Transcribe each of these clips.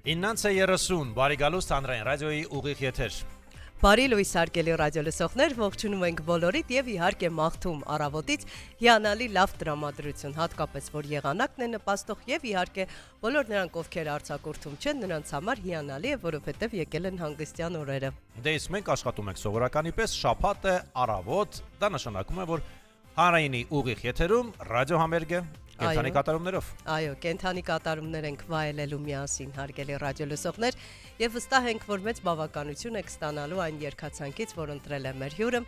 9:30 բարի գալուստ հանրային ռադիոյի ուղիղ եթեր։ Բարի լույս հարգելի ռադիոլսողներ, ողջունում ենք բոլորիդ եւ իհարկե մաղթում առավոտից հիանալի լավ տրամադրություն, հատկապես որ եղանակն է նպաստող եւ իհարկե բոլոր նրանք, ովքեր արձակուրդում չեն, նրանց համար հիանալի է, որովհետեւ եկել են հանգստյան օրերը։ Դե իսկ մենք աշխատում ենք սովորականի պես շաբաթ է առավոտ, դա նշանակում է, որ հանրայինի ուղիղ եթերում ռադիոհամերգը կենթանի կատարումներով։ Այո, կենթանի կատարումներ ենք վայելելու միասին հարգելի ռադիոլսողներ եւ վստահ ենք, որ մեծ բավականություն եք ստանալու այն երկացանկից, որ ընտրել է մեր հյուրը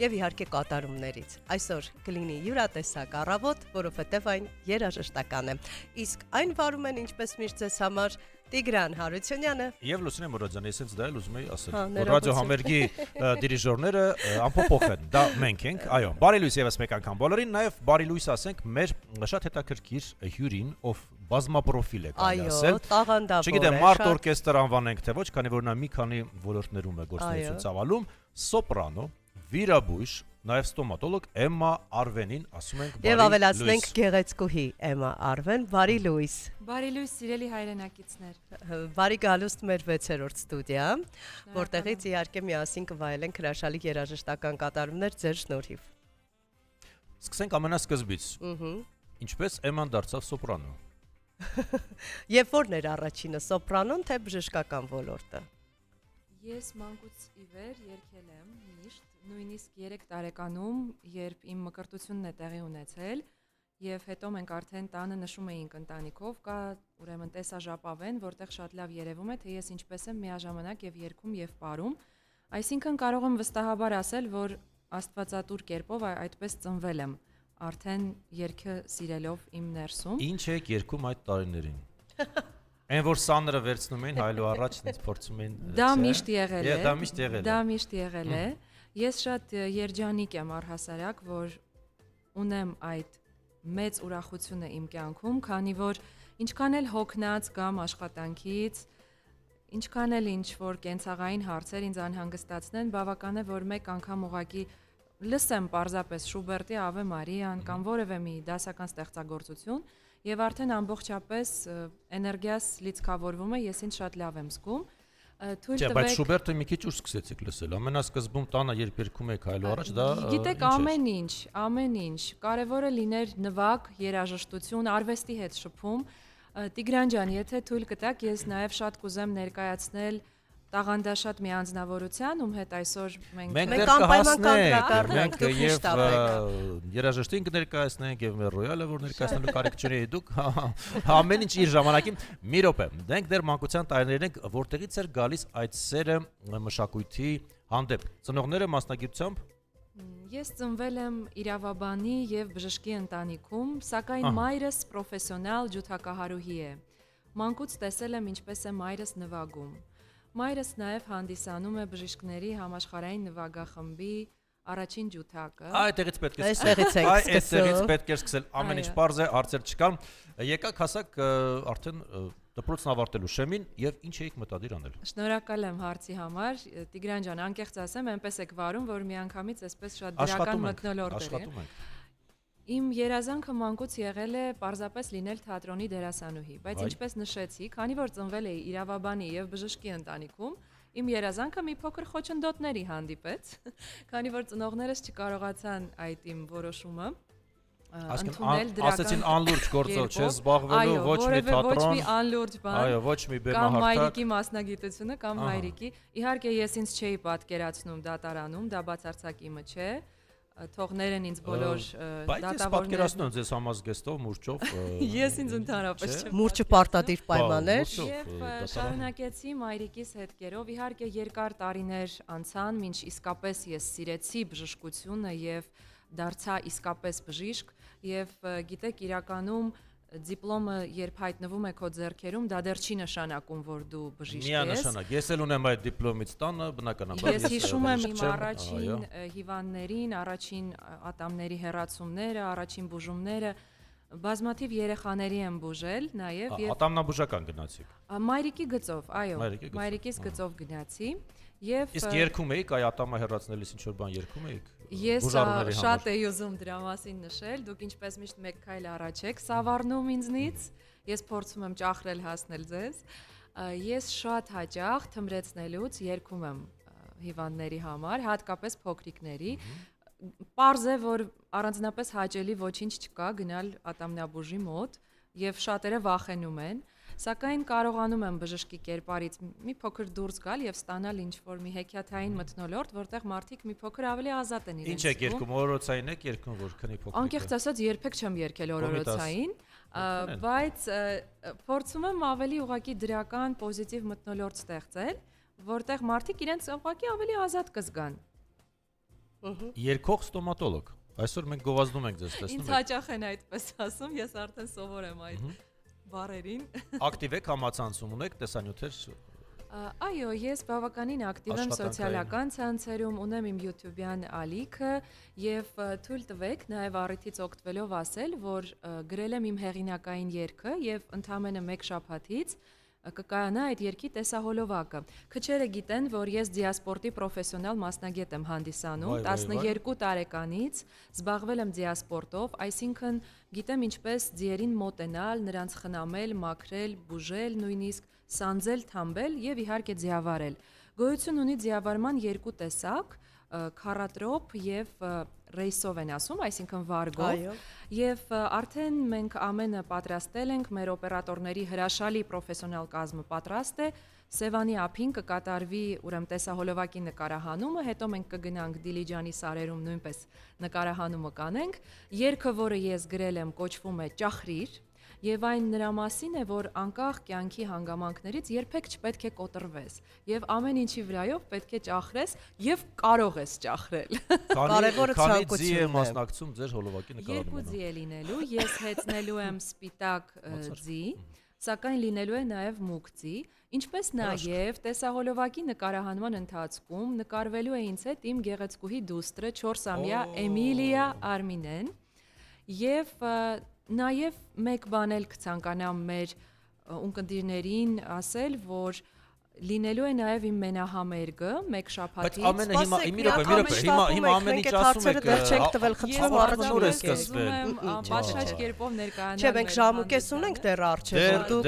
եւ իհարկե կատարումներից։ Այսօր կլինի յուրատեսակ առավոտ, որովհետեւ այն երաժշտական է։ Իսկ այն վարում են ինչպես միշտ ձեզ համար Տիգրան Հարությունյանը եւ Լուսինե Մուրադյանը, ես դա էլ ուզում եի ասել։ Որ ռադիոհամերգի դիրիժորները անփոփոխ են, դա մենք ենք, այո։ Բարի լույս եւս մեկ անգամ բոլորին, նաեւ բարի լույս ասենք մեր շատ հետաքրքիր հյուրին, ով բազմապրոֆիլ է, կարելի ասել։ Այո, տաղանդավոր է։ Չգիտեմ, մարդ օրկեստր անվանենք թե ոչ, քանի որ նա մի քանի ոլորտներում է գործունեություն ծավալում, սոպրանո, վիրաբույժ, նաև ստոմատոլոգ Էմմա Արվենին ասում ենք բարի լույս։ Եվ ավելացնենք գեղեցկուհի Էմմա Արվեն, բարի լույս։ Բարի լույս, սիրելի հայրենակիցներ։ Բարի գալուստ մեր 6-րդ ստուդիա, որտեղից իհարկե միասին կվայելենք հրաշալի երաժշտական կատարումներ ձեր շնորհիվ։ Սկսենք ամենասկզբից։ Ինչպես Էմման դարձավ սոպրանո։ Եվ ո՞րն էր առաջինը, սոպրանոն թե բժշկական ոլորտը։ Ես մանկուց ի վեր երգել եմ միշտ, նույնիսկ 3 տարեկանում, երբ իմ մկրտությունն է տեղի ունեցել, եւ հետո մենք արդեն տանը նշում էինք ընտանիքով, կա ուրեմն տեսաժապավեն, որտեղ շատ լավ երևում է, թե ես ինչպես եմ միաժամանակ եւ երգում եւ պարում, այսինքն կարող եմ վստահաբար ասել, որ աստվածատուր կերպով այդպես ծնվել եմ, արդեն երգը սիրելով իմ ներսում։ Ինչ եք երգում այդ տարիներին։ Այն որ սաները վերցնում էին հայլու առաջ, ինձ փորձում էին։ Դա միշտ եղել է։ Դա միշտ եղել է։ Դա միշտ եղել է։ Ես շատ երջանիկ եմ առհասարակ, որ ունեմ այդ մեծ ուրախությունը իմ կյանքում, քանի որ ինչքան էլ հոգնած կամ աշխատանքից, ինչքան էլ ինչ որ կենցաղային հարցեր ինձ անհանգստացնեն, բավական է, որ մեկ անգամ ուղակի լսեմ պարզապես Շուբերտի Ave Marian կամ որևէ մի դասական ստեղծագործություն եւ արդեն ամբողջապես էներգիաս լիցքավորվում է, ես ինձ շատ լավ եմ զգում։ Չէ, բայց Շուբերտը մի քիչ ուշ սկսեցիք լսել։ Ամենասկզբում տանը երբ երգում եք հայլու առաջ, դա գիտեք ամեն ինչ, կարևորը լիներ նվագ, երաժշտություն, արվեստի հետ շփում։ Տիգրան ջան, եթե թույլ կտաք, ես նաեւ շատ կուզեմ ներկայացնել տաղանդաշատ մի անձնավորության, ում հետ այսօր մենք կհասնենք եւ երաժշտին կներկայացնենք եւ մեր ռոյալը, որ ներկայացնելու կարիք չունի դուք, ամեն ինչ իր ժամանակին։ Մի րոպե, մենք դեռ մանկության տարիներին ենք, որտեղից էր գալիս այդ սերը մշակույթի հանդեպ։ Ծնողները մասնագիտությամբ։ Ես ծնվել եմ իրավաբանի եւ բժշկի ընտանիքում, սակայն մայրս պրոֆեսիոնալ ջութակահարուհի է։ Մանկուց տեսել եմ ինչպես է մայրս նվագում։ Մայրս նաև հանդիսանում է բժիշկների համաշխարհային նվագախմբի առաջին ջութակը։ Այդտեղից պետք է սկսել։ Ամեն ինչ պարզ է, հարցեր չկան։ Եկաք հասակ արդեն դպրոցն ավարտելու շեմին եւ ինչ էիք մտադիր անել։ Շնորհակալ եմ հարցի համար։ Տիգրան ջան, անկեղծ ասեմ, այնպես եք վարում, որ միանգամից այսպես շատ դրական մթնոլորտ է։ Իմ երազանքը մանկուց եղել է պարզապես լինել թատրոնի դերասանուհի, բայց ինչպես նշեցի, քանի որ ծնվել էի իրավաբանի եւ բժշկի ընտանիքում, իմ երազանքը մի փոքր խոչընդոտների հանդիպեց, քանի որ ծնողներս չկարողացան այդ իմ որոշումը ընդունել դրական։ Ասեցին անլուրջ գործով չես զբաղվելու, ոչ մի թատրոն, ոչ մի անլուրջ բան, այո, ոչ մի բեմահարթակ, կամ մայրիկի մասնագիտությունը, կամ հայրիկի։ Իհարկե ես ինձ չէի պատկերացնում դատարանում, դա բացարձակ իմը չէ։ Թողներեն ինձ բոլոր դատավորները։ Բայց ես պատկերացնում եմ ձեզ համազգեստով, մուրճով։ Ես ինձ ընդհանրապես չեմ։ Մուրճը պարտադիր պայման էր։ Եվ շարունակեցի մայրիկիս հետքերով, իհարկե երկար տարիներ անցան, մինչ իսկապես ես սիրեցի բժշկությունը եւ դարձա իսկապես բժիշկ, եւ գիտեք, իրականում դիպլոմը երբ հայտնվում է քո ձեռքերում, դա դեռ չի նշանակում, որ դու բժիշկ ես։ Միանշանակ։ Ես էլ ունեմ այդ դիպլոմից տանը, բնականաբար։ Ես հիշում եմ իմ առաջին հիվանդներին, առաջին ատամների հեռացումները, առաջին բուժումները, բազմաթիվ երեխաների եմ բուժել, նաև եւ ատամնաբուժական գնացիք։ Մայրիկի գծով, այո, մայրիկիս գծով գնացի։ Իսկ երգում էիք, այ ատամը հեռացնելիս ինչ որ բան երգում էիք։ Ես շատ էի ուզում դրա մասին նշել, դուք ինչպես միշտ մեկ քայլ առաջ եք սավառնում ինձնից, ես փորձում եմ ճախրել հասնել ձեզ։ Ես շատ հաճախ թմրեցնելուց երգում եմ հիվանդների համար, հատկապես փոքրիկների։ Պարզ է, որ առանձնապես հաճելի ոչինչ չկա գնալ ատամնաբուժի մոտ եւ շատերը վախենում են, սակայն կարողանում եմ բժշկի կերպարից մի փոքր դուրս գալ եւ ստանալ ինչ-որ մի հեքիաթային մթնոլորտ, որտեղ մարդիկ մի փոքր ավելի ազատ են իրենց։ Ինչ եք երգում, օրորոցային եք երգում, որ քնի փոքրիկ։ Անկեղծ ասած երբեք չեմ երգել օրորոցային, բայց փորձում եմ ավելի ուղղակի դրական, պոզիտիվ մթնոլորտ ստեղծել, որտեղ մարդիկ իրենց ուղղակի ավելի ազատ կզգան։ Երգող ստոմատոլոգ։ Այսօր մենք գովազդում ենք ձեզ, տեսնում Ինձ եք։ հաճախ են այդպես ասում, ես արդեն սովոր եմ այդ բառերին։ Ակտիվ եք, համացանցում ունեք, տեսանյութեր։ Այո, ես բավականին ակտիվ եմ սոցիալական ցանցերում, ունեմ իմ YouTube-յան ալիքը եւ թույլ տվեք նաեւ առիթից օգտվելով ասել, որ գրել եմ իմ հեղինակային երգը եւ ընդամենը 1 շաբաթից կկայանա այդ երգի տեսահոլովակը։ Քչերը գիտեն, որ ես դիասպորտի պրոֆեսիոնալ մասնագետ եմ հանդիսանում, 12 տարեկանից զբաղվել եմ դիասպորտով, այսինքն գիտեմ ինչպես ձիերին մոտենալ, նրանց խնամել, մաքրել, բուժել, նույնիսկ սանձել, թամբել եւ իհարկե ձիավարել։ Գոյություն ունի ձիավարման 2 տեսակ՝ քառատրոպ եւ ռեյսով են ասում, այսինքն վարգով, եւ արդեն մենք ամենը պատրաստել ենք, մեր օպերատորների հրաշալի պրոֆեսիոնալ կազմը պատրաստ է, Սևանի ափին կկատարվի ուրեմն տեսահոլովակի նկարահանումը, հետո մենք կգնանք Դիլիջանի սարերում նույնպես նկարահանումը կանենք։ Երգը, որը ես գրել եմ, կոչվում է Ճախրիր, եւ այն նրա մասին է, որ անկախ կյանքի հանգամանքներից երբեք չպետք է կոտրվես եւ ամեն ինչի վրայով պետք է ճախրես եւ կարող ես ճախրել։ Կարևորը Քանի ձի է մասնակցում ձեր հոլովակի նկարահանմանը։ 2 ձի է լինելու, ես հեծնելու եմ սպիտակ ձի, սակայն լինելու է նաեւ մուգ ձի, ինչպես նաեւ տեսահոլովակի նկարահանման ընթացքում նկարվելու է ինձ հետ իմ գեղեցկուհի դուստրը 4-ամյա Էմիլիա Արմինեն եւ Նաև մեկ բան էլ կցանկանամ մեր ունկնդիրներին ասել, որ լինելու է նաև իմ մենահամերգը մեկ շաբաթից։ Բայց ամենը հիմա մի րոպե, հիմա ամեն ինչ ասում եք, դեռ չենք տվել խնդրում առաջնոր է սկսվել։ Պատշաճ կերպով ներկայանալ։ Չէ, մենք ժամուկես ունենք դեռ առջև, դուք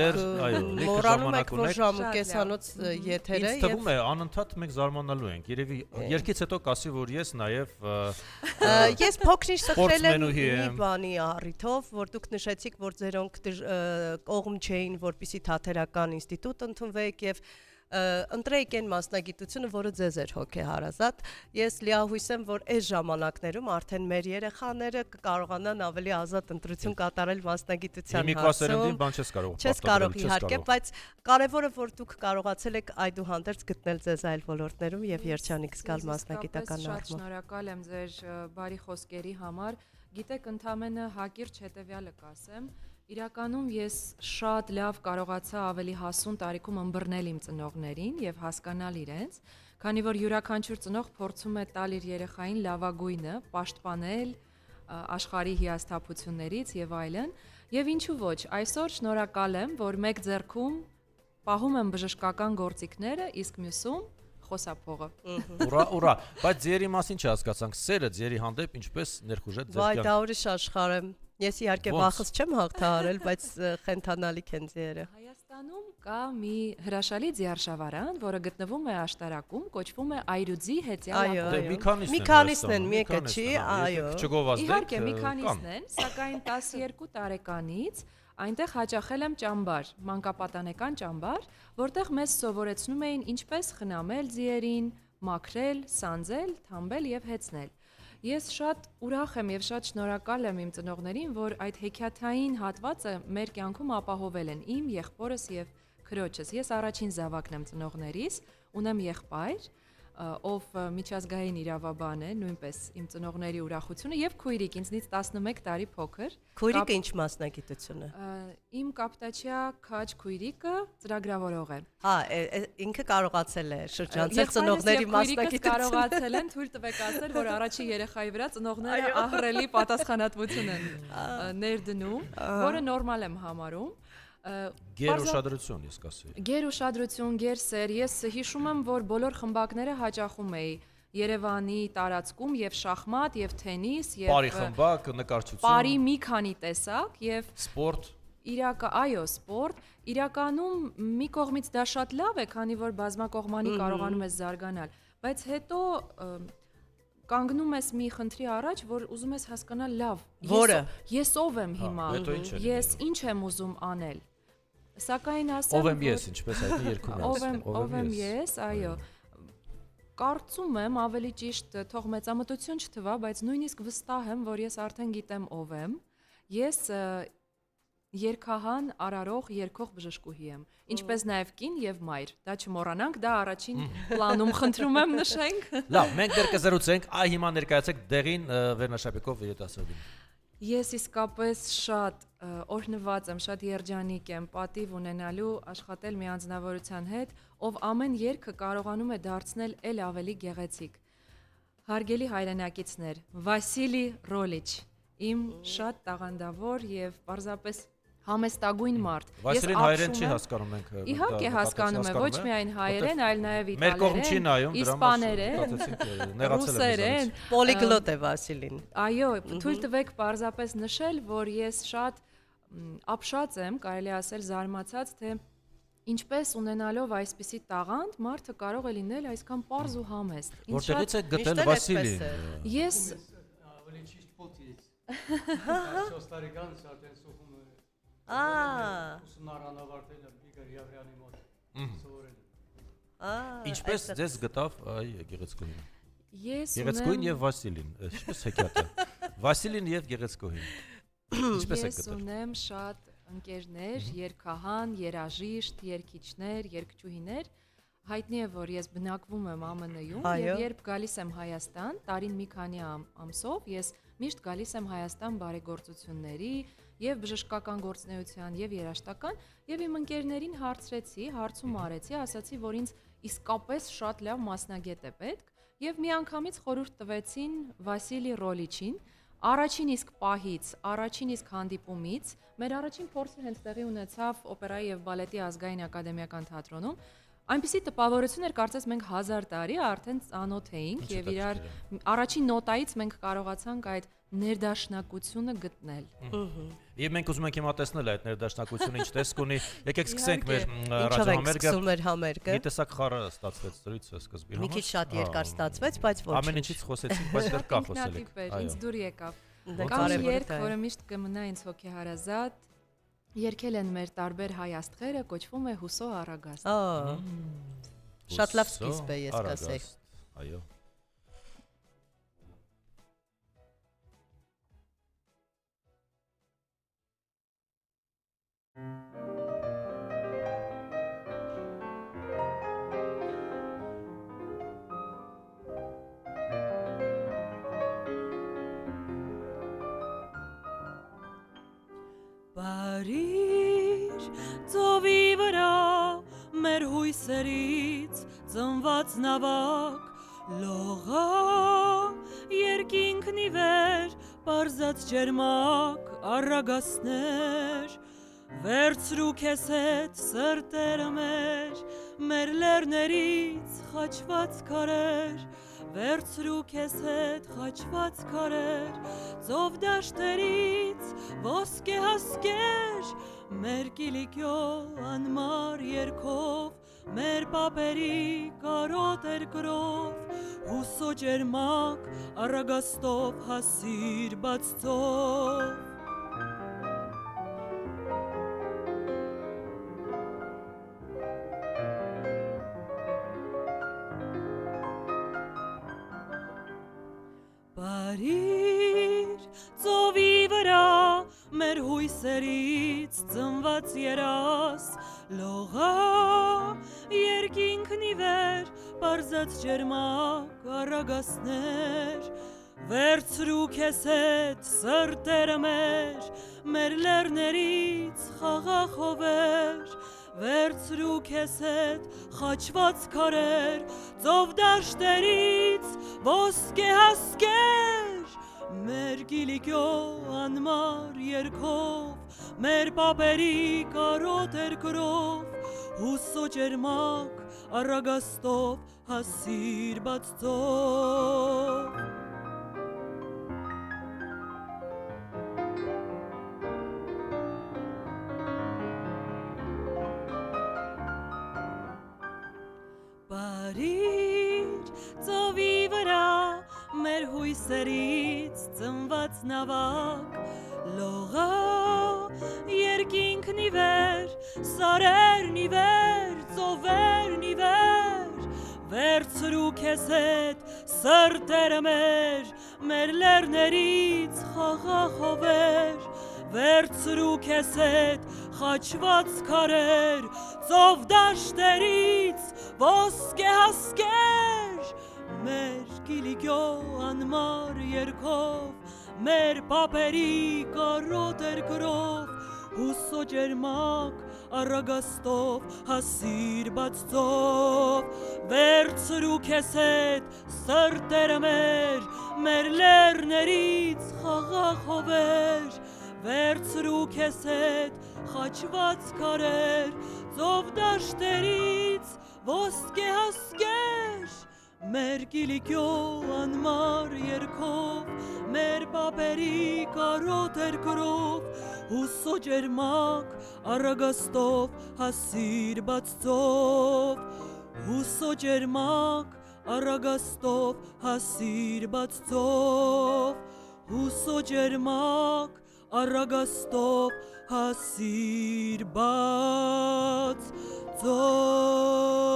մոռանում եք, որ ժամուկեսանոց եթեր է։ Ինձ թվում է անընդհատ մենք զարմանալու ենք։ Երևի երկից հետո կասի, որ ես նաև ես փոքրինչ սխրել եմ մի բանի առիթով, որ դուք նշեցիք, որ ձերոնք կողմ չէին, որպեսզի թատերական ինստիտուտ ընդունվեք եւ ընտրեիք այն մասնագիտությունը, որը ձեզ էր հոգեհարազատ։ Ես լիահույս եմ, որ այս ժամանակներում արդեն մեր երեխաները կկարողանան ավելի ազատ ընտրություն կատարել մասնագիտության հարցում։ Բան չես կարող Չես կարող իհարկե, բայց կարևորը որ դուք կարողացել եք այդուհանդերձ գտնել ձեզ այլ ոլորտներում եւ երջանիկ զգալ մասնագիտական առումով։ Շնորհակալ եմ ձեր բարի խոսքերի համար։ Գիտեք, ընդամենը հակիրճ հետեւյալը կասեմ։ Իրականում ես շատ լավ կարողացա ավելի հասուն տարիքում ըմբռնել իմ ծնողներին եւ հասկանալ իրենց, քանի որ յուրաքանչյուր ծնող փորձում է տալ իր երեխային լավագույնը, պաշտպանել աշխարհի հիասթափություններից եւ այլն, եւ ինչու ոչ, այսօր շնորհակալ եմ, որ մեկ ձեռքում պահում եմ բժշկական գործիքները, իսկ մյուսում խոսափողը։ Ուրա, բայց ձերի մասին չհասկացանք, սերը ձերի հանդեպ ինչպես ներխուժեց ձեր կյանքը։ Վայ, դա ուրիշ աշխարհ է։ Ես իհարկե վախս չեմ հաղթահարել, բայց խենթանալիք են ձերը։ Հայաստանում կա մի հրաշալի ձիարշավարան, որը գտնվում է աշտարակում, կոչվում է Այրուձի հեծյալ ապարը։ Մի քանիսն են, մեկը չի, այո։ Իհարկե, մի քանիսն են, սակայն 12 տարեկանից այնտեղ հաճախել եմ ճամբար, մանկապատանեկան ճամբար, որտեղ մեզ սովորեցնում էին ինչպես խնամել ձիերին, մաքրել, սանձել, թամբել եւ հեծնել։ Ես շատ ուրախ եմ եւ շատ շնորհակալ եմ իմ ծնողներին, որ այդ հեքիաթային հատվածը մեր կյանքում ապահովել են իմ եղբորս եւ քրոջս։ Ես առաջին զավակն եմ ծնողներիս, ունեմ եղբայր, ով միջազգային իրավաբան է, նույնպես իմ ծնողների ուրախությունը եւ քույրիկ, ինձնից 11 տարի փոքր։ Քույրիկը ինչ մասնագիտություն է։ Իմ կապտաչյա քաջ քույրիկը ծրագրավորող է։ Հա, ինքը կարողացել է շրջանցել ծնողների մասնագիտությունը։ Կարողացել են, թույլ տվեք ասել, որ առաջի երեխայի վրա ծնողները ահռելի պատասխանատվություն են ներդնում, որը նորմալ եմ համարում։ Գերուշադրություն ես կասեի։ Գերուշադրություն, գերսեր, ես հիշում եմ, որ բոլոր խմբակները հաճախում էի Երևանի տարածքում եւ շախմատ, եւ թենիս, եւ Պարի խմբակ, նկարչություն։ Պարի մի քանի տեսակ եւ սպորտ։ այո, սպորտ, իրականում մի կողմից դա շատ լավ է, քանի որ բազմակողմանի կարողանում ես զարգանալ, բայց հետո կանգնում ես մի խնդրի առաջ, որ ուզում ես հասկանալ լավ, ես ով եմ հիմա, ես ինչ եմ ուզում անել։ Սակայն ասեմ, ով եմ ես, ինչպես հայտնի երգում է։ Ով եմ ես, այո։ Կարծում եմ ավելի ճիշտ, թող մեծամտություն չթվա, բայց նույնիսկ վստահ եմ, որ ես արդեն գիտեմ ով եմ։ Ես երկհան, արարող, երգող բժշկուհի եմ, ինչպես նաև կին եւ մայր։ Դա չմոռանանք, դա առաջին պլանում խնդրում եմ նշենք։ Լավ, մենք դեռ կզրուցենք, այ հիմա ներկայացեք դեղին Վերնաշապիկով երիտասարդին։ Ես իսկապես շատ օրհնված եմ, շատ երջանիկ եմ պատիվ ունենալու աշխատել մի անձնավորության հետ, ով ամեն երգը կարողանում է դարձնել էլ ավելի գեղեցիկ։ Հարգելի հայրենակիցներ, Վասիլի Ռոլիչ, իմ շատ տաղանդավոր եւ պարզապես համեստագույն մարդ։ Վասիլին հայերեն չի հասկանում ենք։ Իհարկե հասկանում է, ոչ միայն հայերեն, այլ նաև մեր կողմ չի նայում, իսպաներեն, ռուսերեն, պոլիգլոտ է Վասիլին։ Այո, թույլ տվեք պարզապես նշել, որ ես շատ ապշած եմ, կարելի ասել զարմացած, թե ինչպես ունենալով այսպիսի տաղանդ, մարդը կարող է լինել այսքան պարզ ու համեստ։ Որտեղից եք գտել Վասիլին։ Ես ավելի ճիշտ պոտից։ 4 տարեկան արդեն սովորում ուսումնարան ավարտել եմ Իգոր Յավրյանի մոտ սովորել։ Ինչպես ձեզ գտավ այ գեղեցկուհին։ Ես Գեղեցկուհին եւ Վասիլին, ինչպես հեքիաթը։ Վասիլին եւ գեղեցկուհին։ Ինչպես եք Ես գտել։ ունեմ շատ ընկերներ, երգահան, երաժիշտ, երգիչներ, երգչուհիներ։ Հայտնի է, որ ես բնակվում եմ ԱՄՆ-ում եւ երբ գալիս եմ Հայաստան, տարին մի քանի ամսով, ես միշտ գալիս եմ Հայաստան բարեգործությունների եւ բժշկական գործունեության եւ երաժշտական եւ իմ ընկերներին հարցում արեցի, ասացի, որ ինձ իսկապես շատ լավ մասնագետ է պետք եւ միանգամից խորհուրդ տվեցին Վասիլի Ռոլիչին։ Առաջին իսկ պահից, առաջին իսկ հանդիպումից մեր առաջին փորձը հենց տեղի ունեցավ օպերայի եւ բալետի ազգային ակադեմիական թատրոնում։ Այնպիսի տպավորություն էր, կարծես մենք 1000 տարի արդեն ծանոթ էինք եւ իրար առաջին նոտայից մենք կարողացանք այդ ներդաշնակությունը գտնել։ Եվ մենք ուզում ենք հիմա տեսնել այդ ներդաշնակությունը ինչ տեսք ունի։ Եկեք սկսենք մեր ռադիոհամերգը։ Մի տեսակ խառը ստացվեց ծրույցը սկզբի համար։ Մի քիչ շատ երկար ստացվեց, բայց ոչ։ Ամեն ինչից խոսեցինք, բայց դեռ կա խոսելիք։ Ինձ դուր եկավ։ Դա Կամ կարևոր երգ, է։ որը միշտ կմնա ինձ հոգեհարազատ, երգել են մեր տարբեր հայ աստղերը, կոչվում է Հուսո Արագաստ։ Շատ լավ սկիզբ է, ես կասեի։ Այո։ Բարիր ծովի վրա մեր հույսերից ծնված նավակ լողա երկինքն ի վեր պարզած ջերմակ առագասներ վերցրու քեզ հետ սրտերը մեր լեռներից խաչված քարեր վերցրու քեզ հետ խաչված քարեր ծով դաշտերից ոսկե հասկեր մեր կիլիկյո անմար երգով մեր պապերի կարոտ երկրով հուսո ջերմակ առագաստով հասիր բաց ծով Բարիր ծովի վրա մեր հույսերից ծնված երաս լողա երկինքն ի վեր պարզած ջերմակ առագասներ վերցրու քեզ հետ սրտերը մեր լեռներից խաղաղ հովեր վերցրու քեզ հետ խաչված քարեր ծով դաշտերից ոսկե հասկեր մեր կիլիկյո անմար երգով մեր պապերի կարոտ երկրով հուսո ջերմակ առագաստով հասիր բաց ծով Գրիր ծովի վրա մեր հույսերից ծնված նավակ լողա երկինքն ի վեր սարերն ի վեր ծովերն ի վեր վերցրու քեզ հետ սրտերը մեր լեռներից խաղաղ հովեր վերցրու քեզ հետ խաչված քարեր ծով դաշտերից ոսկե հասկեր մեր գիլիգյո անմար երկով մեր պապերի կարոտ երկրով հուսո ջերմակ առագաստով հասիր բաց ծով վերցրու քեզ հետ սրտերը մեր լեռներից խաղաղ հովեր վերցրու քեզ հետ խաչված քարեր ծով դաշտերից ոսկե հասկեր մեր գիլիգյո անմար երկով մեր պապերի կարոտ երկրով հուսո ջերմակ առագաստով հասիր բաց ծով հուսո ջերմակ առագաստով հասիր բաց ծով հուսո ջերմակ առագաստով հասիր բաց ծով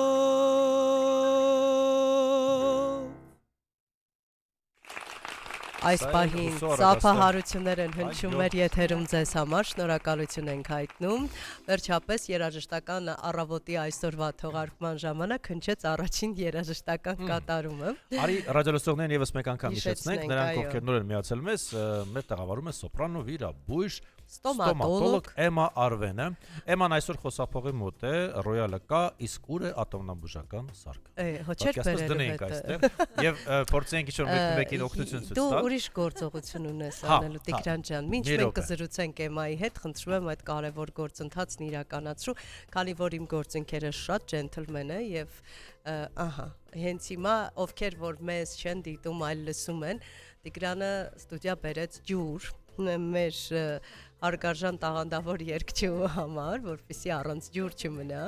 Այս պահին ծափահարություններ են հնչում մեր եթերում ձեզ համար, շնորհակալություն ենք հայտնում։ Վերջապես երաժշտական առավոտի այսօրվա թողարկման ժամանակ հնչեց առաջին երաժշտական կատարումը։ Արի ռադիոլսողներն եւս մեկ անգամ հիշեցնենք, նրանք ովքեր նոր են միացել մեզ, մեր տաղավարում է սոպրանո վիրաբույժ ստոմատոլոգ Էմա Արվենը։ Էման այսօր խոսափողի մոտ է, ռոյալը կա, իսկ ուր է ատոմնաբուժական սարքը։ Հոչեր բերել այստեղ եւ փորձենք ինչ-որ մեկին օգնություն ցույց տալ։ Դու ուրիշ գործողություն ունես անելու Տիգրան ջան։ Մինչ մենք կզրուցենք Էմայի հետ, խնդրում եմ այդ կարևոր գործընթացն իրականացրու, քանի որ իմ գործընկերը շատ ջենթլմեն է եւ ահա, հենց հիմա ովքեր որ մեզ չեն դիտում, այլ լսում են, Տիգրանը ստուդիա բերեց ջուր մեր հարգարժան տաղանդավոր երգչու համար, որպեսզի առանց ջուր չմնա։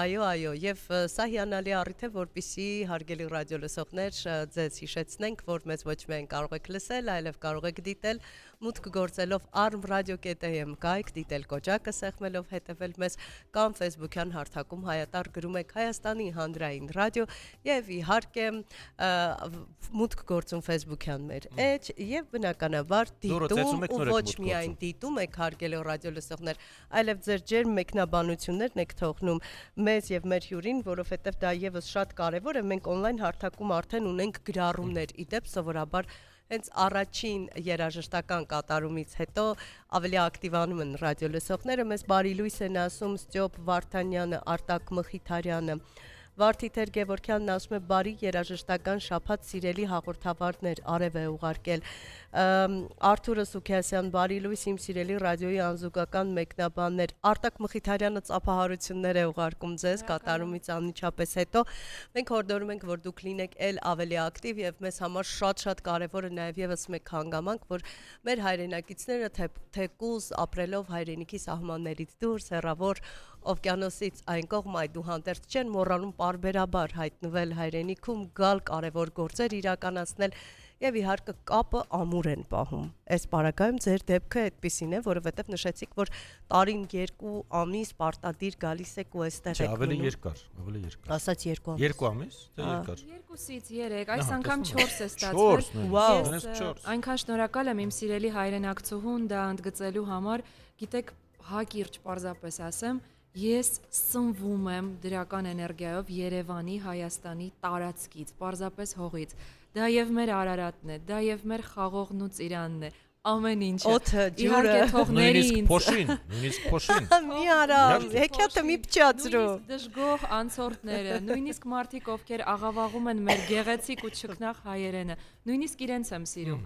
Այո, եւ սա հիանալի առիթ է, որպեսզի հարգելի ռադիոլսողներ ձեզ հիշեցնենք, որ մեզ ոչ միայն կարող եք լսել, այլև կարող եք դիտել, մուտք գործելով arm.radio.am կայք, դիտել կոճակը սեղմելով, հետևել մեզ կամ Facebook-յան հարթակում հայատար գրում եք Հայաստանի հանրային ռադիո եւ իհարկե մուտք գործում Facebook-յան մեր էջ եւ բնականաբար դիտում ու ոչ միայն դիտում եք հարգելի ռադիոլսողներ, այլև ձեր ջերմ մեկնաբանություններն եք թողնում մեզ եւ մեր հյուրին, որովհետեւ դա եւս շատ կարեւոր է, մենք on-line հարթակում արդեն ունենք գրառումներ, իդեպ սովորաբար հենց առաջին երաժշտական կատարումից հետո ավելի ակտիվանում են ռադիոլսողները, մեզ բարի լույս են ասում Ստյոպ Վարդանյանը, Արտակ Մխիթարյանը, Վարդիթեր Գևորգյանն ասում է բարի երաժշտական շաբաթ սիրելի հաղորդավարներ, արև է ուղարկել, Արթուրը Սուքիասյան, բարի լույս իմ սիրելի ռադիոյի անզուգական մեկնաբաններ, Արտակ Մխիթարյանը ծափահարություններ է ուղարկում ձեզ կատարումից անմիջապես հետո, մենք հորդորում ենք, որ դուք լինեք էլ ավելի ակտիվ եւ մեզ համար շատ կարեւոր է նաեւ եւս մեկ հանգամանք, որ մեր հայրենակիցները թեկուզ ապրելով հայրենիքի սահմաններից դուրս հեռավոր օվկիանոսից այն կողմ այդուհանդերձ չեն մոռանում պարբերաբար հայտնվել հայրենիքում, գալ կարևոր գործեր իրականացնել եւ իհարկե կապը ամուր են պահում։ Այս պարագայում ձեր դեպքը այդպեսին է, որովհետեւ նշեցիք, որ տարին 2 ամիս պարտադիր գալիս եք ու այստեղ եք։ Ավելի երկար։ Ասաց 2 ամիս։ 2 ամիս, թե երկար։ 2-ից 3, այս անգամ 4 է ստացվել։ Վաու։ Այնքան շնորհակալ եմ իմ սիրելի հայրենակցուհուն դա ընդգծելու համար, գիտեք, հակիրճ պարզապես ասեմ, ես սնվում եմ դրական էներգիայով Երևանի, Հայաստանի տարածքից, պարզապես հողից։ Դա եւ մեր Արարատն է, դա եւ մեր խաղողն ու ծիրանն է, ամեն ինչը։ Օդը, ջուրը, նույնիսկ փոշին։ Մի արամ, հեքիաթը մի փչացրու։ Դժգոհ անցորդները, նույնիսկ մարդիկ, ովքեր աղավաղում են մեր գեղեցիկ ու չքնաղ հայերենը, նույնիսկ իրենց եմ սիրում։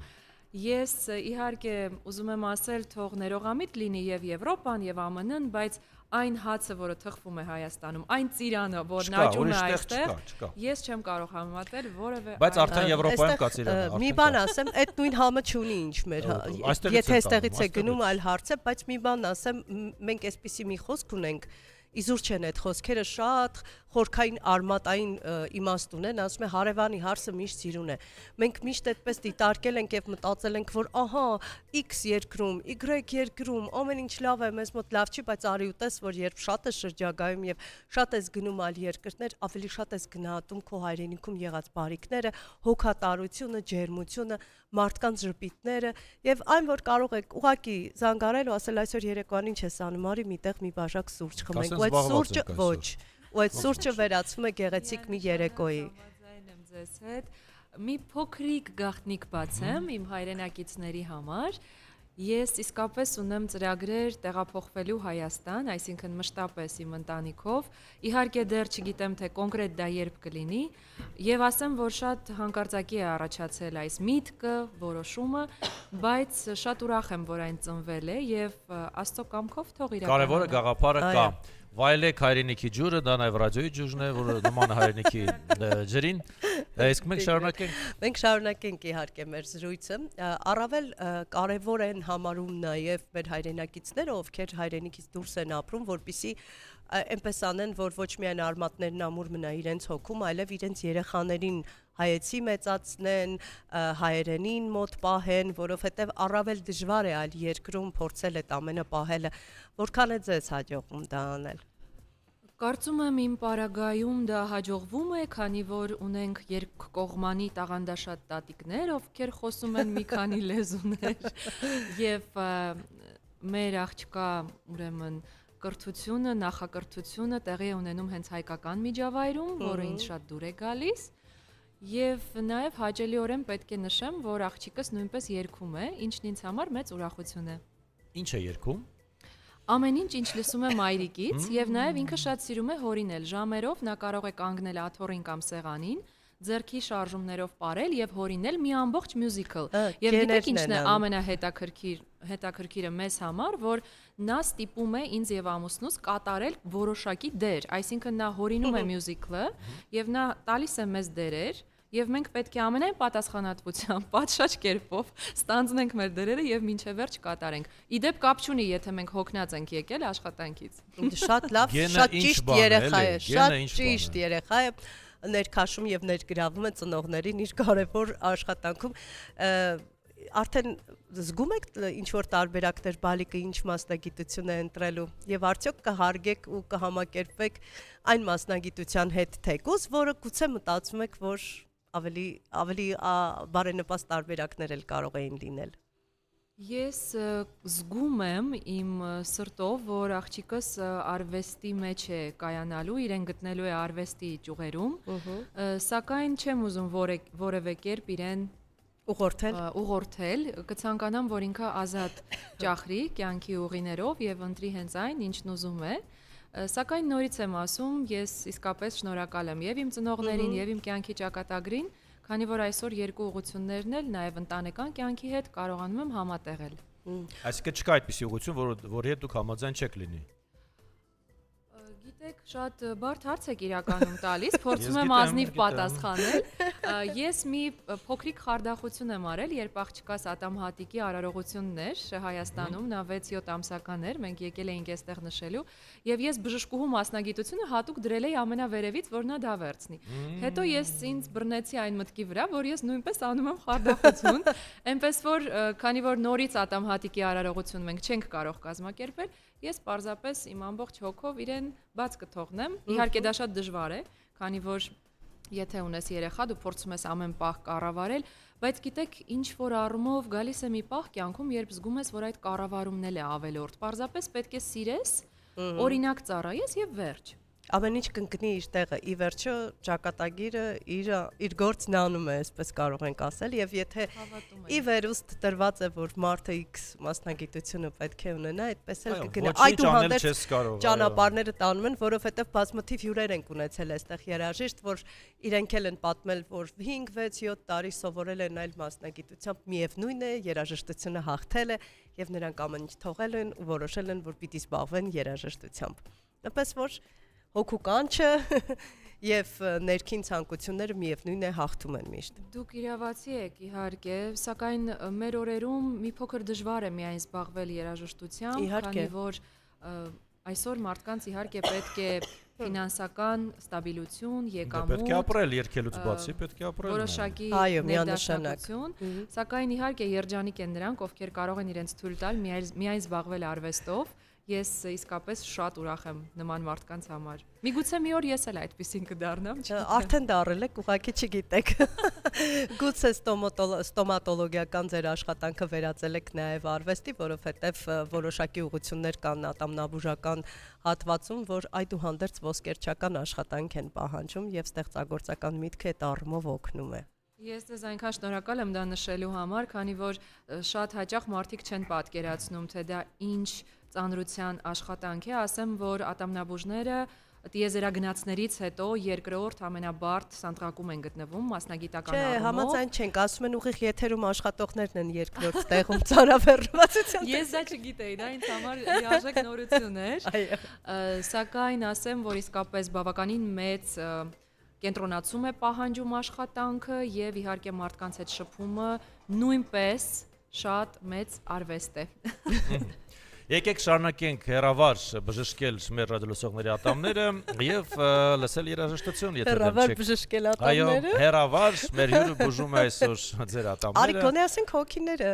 Ես իհարկե ուզում եմ ասել, թող ներողամիտ լինի եւ Եվրոպան եւ ԱՄՆ-ն, բայց այն հացը, որը թխվում է Հայաստանում, այն ծիրանը, որն աճում է այստեղ, ես չեմ կարող համեմատել որևէ։ Բայց արդեն Եվրոպայում կա ծիրանը։ Մի բան ասեմ, այդ նույն համը չունի ինչ մեր, եթե այստեղից է գնում, այլ հարց է, բայց մի բան ասեմ, մենք այսպեսի մի խոսք ունենք, իզուր չեն այդ խոսքերը շատ խորքային արմատային իմաստ ունեն, ասում է հարևանի հարսը միշտ սիրուն է։ Մենք միշտ այդպես դիտարկել ենք եւ մտածել ենք, որ ահա X երկրում, Y երկրում ամեն ինչ լավ է, մեզ մոտ լավ չի, բայց արի ու տես, որ երբ շատ ես շրջագայում եւ շատ ես գնում այլ երկրներ, ավելի շատ ես գնահատում քո հայրենիքում եղած բարիքները, հոգատարությունը, ջերմությունը, մարդկանց ժպիտները եւ այն որ կարող եք ուղակի զանգարել ու ասել այսօր երեկոյան ինչ ես անում, արի միտեղ մի բաժակ սուրճ խմենք, ու այդ սուրճը ոչ, ու այդ սուրճը վերածվում է գեղեցիկ մի երեկոյի։ Համաձայն եմ ձեզ հետ։ Մի փոքրիկ գաղտնիք բացեմ իմ հայրենակիցների համար։ Ես իսկապես ունեմ ծրագրեր տեղափոխվելու Հայաստան, այսինքն մշտապես իմ ընտանիքով։ Իհարկե դեռ չգիտեմ թե կոնկրետ դա երբ կլինի, եւ ասեմ, որ շատ հանկարծակի է առաջացել այս միտքը, որոշումը, բայց շատ ուրախ եմ, որ այն ծնվել է եւ Աստծո կամքով թող իրականանա։ Կարևորը գաղափարը կա։ Վայելեք հայրենիքի ջուրը, դա նաև ռադիոյի ջուրն է, որը նման է հայրենիքի ջրին։ Իսկ մենք շարունակենք։ Մենք շարունակենք իհարկե մեր զրույցը։ Առավել կարևոր են համարում նաև մեր հայրենակիցները, ովքեր հայրենիքից դուրս են ապրում, որպեսզի այնպես անեն, որ ոչ միայն արմատներն ամուր մնա իրենց հոգում, այլև իրենց երեխաներին հայեցի մեծացնեն, հայերենին մոտ պահեն, որովհետև առավել դժվար է այլ երկրում փորձել այդ ամենը պահելը։ Որքան է ձեզ հաջողում դա անել։ Կարծում եմ իմ պարագայում դա հաջողվում է, քանի որ ունենք երկկողմանի տաղանդաշատ տատիկներ, ովքեր խոսում են մի քանի լեզուներ, եւ մեր աղջկա ուրեմն կրթությունը, նախակրթությունը տեղի է ունենում հենց հայկական միջավայրում, որը ինձ շատ դուր է գալիս, եւ նաեւ հաճելիորեն պետք է նշեմ, որ աղջիկս նույնպես երգում է, ինչն ինձ համար մեծ ուրախություն է։ Ինչ է երգում։ Ամեն ինչ լսում է մայրիկից եւ նաեւ ինքը շատ սիրում է հորինել ժամերով, նա կարող է կանգնել աթոռին կամ սեղանին, ձեռքի շարժումներով ապարել եւ հորինել մի ամբողջ մյուզիկլ։ Եվ գիտեք ինչն է ամենահետաքրքիրը մեզ համար, որ նա ստիպում է ինձ եւ ամուսնուս կատարել որոշակի դեր, այսինքն նա հորինում է մյուզիկլը եւ նա տալիս է մեզ դերեր եւ մենք պետք է ամենայն պատասխանատվությամբ, պատշաճ կերպով ստանձնենք մեր դերերը եւ մինչեւ վերջ կատարենք։ Իդեպ կապ չունի, եթե մենք հոգնած ենք եկել աշխատանքից։ Շատ լավ, շատ ճիշտ երեխա է, շատ ճիշտ երեխա է, ներքաշում եւ ներգրավում է ծնողներին իր կարևոր աշխատանքում։ Արդեն զգում եք ինչ որ տարբերակներ բալիկը ինչ մասնագիտություն է ընտրելու եւ արդյոք կհարգեք ու կհամակերպեք այն մասնագիտության հետ թեկուզ, որը գուցե մտածում եք, որ ավելի բարենպաստ տարբերակներ էլ կարող էին լինել։ Ես զգում եմ իմ սրտով, որ աղջիկս արվեստի մեջ է կայանալու, իրեն գտնելու է արվեստի ճյուղերում, սակայն չեմ ուզում որևէ կերպ իրեն ուղղորդել, կցանկանամ, որ ինքը ազատ ճախրի կյանքի ուղիներով եւ ընտրի հենց այն, ինչն ուզում է, սակայն նորից եմ ասում, ես իսկապես շնորհակալ եմ եւ իմ ծնողներին եւ իմ կյանքի ճակատագրին, քանի որ այսօր երկու ուղղություններն էլ նաեւ ընտանեկան կյանքի հետ կարողանում եմ համատեղել։ Այսինքն չկա այդպիսի ուղղություն, որի հետ դուք համաձայն չեք լինի։ Գիտեք, շատ բարդ հարց եք իրականում տալիս, փորձում եմ ազնիվ պատասխանել։ Ես մի փոքրիկ խարդախություն եմ արել, երբ աղջկաս Ատամ Հատիկի արարողությունն էր Հայաստանում, նա 6-7 ամսական էր, մենք եկել էինք այստեղ նշելու, եւ ես բժշկուհու մասնագիտությունը հատուկ դրել էի ամենավերևից, որ նա դա վերցնի։ Հետո ես ինձ բռնեցի այն մտքի վրա, որ ես նույնպես անում եմ խարդախություն, այնպես որ քանի որ նորից Ատամ Հատիկի արարողություն մենք չենք կարող կազմակերպել, ես պարզապես իմ ամբողջ հոգով իրեն բաց կթողնեմ։ Իհարկե դա շատ դժվար է, քանի որ եթե ունես երեխա, դու փորձում ես ամեն պահ կառավարել, բայց գիտեք, ինչ որ առումով գալիս է մի պահ կյանքում, երբ զգում ես, որ այդ կառավարումն էլ է ավելորդ։ Պարզապես պետք է սիրես, օրինակ ծառայես եւ վերջ։ Ամեն ինչ կընկնի իր տեղը, ի վերջո ճակատագիրը իր գործն անում է, այսպես կարող ենք ասել, եւ եթե ի վերուստ տրված է, որ մարդը X մասնագիտությունը պետք է ունենա, այդպես էլ կգնա։ Այդուհանդերձ ճանապարհները տանում են, որովհետեւ բազմաթիվ հյուրեր ենք ունեցել այստեղ երաժիշտ, որ իրենք էլ են պատմել, որ 5-6-7 տարի սովորել են այլ մասնագիտությամբ, միևնույն է, երաժշտությունը հաղթել է եւ նրանք ամեն ինչ թողել են ու որոշել են, որ պիտի զբաղվեն երաժշտությամբ։ Այնպես որ հոգու կանչը եւ ներքին ցանկությունները միևնույն է հաղթում են միշտ։ Դուք իրավացի եք, իհարկե, սակայն մեր օրերում մի փոքր դժվար է միայն զբաղվել երաժշտությամբ, քանի որ Այսօր մարդկանց իհարկե պետք է ֆինանսական ստաբիլություն, Պետք է եկամուտ, ապրել երկելուց բացի, պետք է ապրել։ որոշակի Այո, ներդաշնակություն, սակայն իհարկե երջանիկ են նրանք, ովքեր կարող են իրենց թույլ տալ միայն զբաղվել արվեստով։ Ես իսկապես շատ ուրախ եմ նման մարդկանց համար։ Միգուցե մի օր ես էլ այդպեսին կդառնամ, Արդեն դարել եք, ուղղակի չգիտեք։ Գուցե ստոմատոլոգիական ձեր աշխատանքը վերածել եք նաև արվեստի, որովհետև որոշակի ուղղություններ կան ատամնաբուժական հատվածում, որ այդուհանդերձ ոսկերչական աշխատանք են պահանջում եւ ստեղծագործական միտքը այդ առումով օգնում է։ Ես ձեզ այնքան շնորհակալ եմ դա նշելու համար, քանի որ շատ հաճախ մարդիկ չեն պատկերացնում, թե դա ինչ ծանրության աշխատանք է, ասեմ, որ ատամնաբուժները տիեզերագնացներից հետո երկրորդ ամենաբարդ սանդղակում են գտնվում մասնագիտական Չէ, առումով։ համաձայն չենք, ասում են ուղիղ եթերում աշխատողներն են երկրորդ տեղում ծանրաբեռնվածության։ Ես դա չգիտեի, դա ինձ համար լիարժեք նորություն էր։ Այո։ Սակայն ասեմ, որ իսկապես բավականին մեծ կենտրոնացում է պահանջում աշխատանքը եւ իհարկե մարդկանց հետ շփումը նույնպես շատ մեծ արվեստ է։ Եկեք շարունակենք հերավար բժշկել մեր ռադիոլսողների ատամները եւ լսել երաժշտություն, եթե դեմ Հերավար չեք։ բժշկել Այո, ատամները։ հերավար մեր հյուրը բուժում է այսօր ձեր Արի ատամները։ գոնե ասենք հոգիները։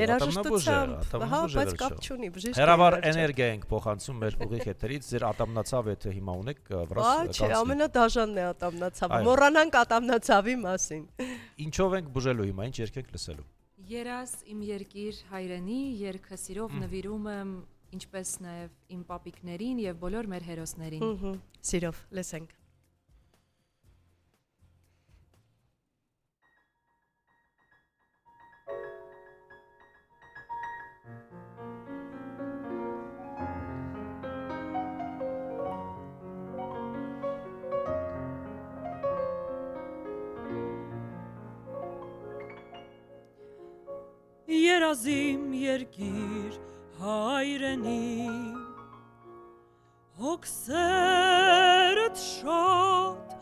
Երաժշտությամբ, Հա, բայց կապ չունի, բժիշկ։ Հերավար էներգիա ենք փոխանցում մեր ուղիղ եթերից, ձեր ատամնացավ եթե հիմա ունեք, վրաս Չէ, ամենադաժանն է ատամնացավը։ Այո։ Մոռանանք ատամնացավի մասին։ Ինչով ենք բուժելու հիմա, ինչ երգ ենք լսելու։ Երաս իմ երկիր հայրենի երգը սիրով նվիրում եմ ինչպես նաև իմ պապիկներին եւ բոլոր մեր հերոսներին։ Սիրով, լսենք։ Երազիմ երկիր հայրենի հոգսերդ շատ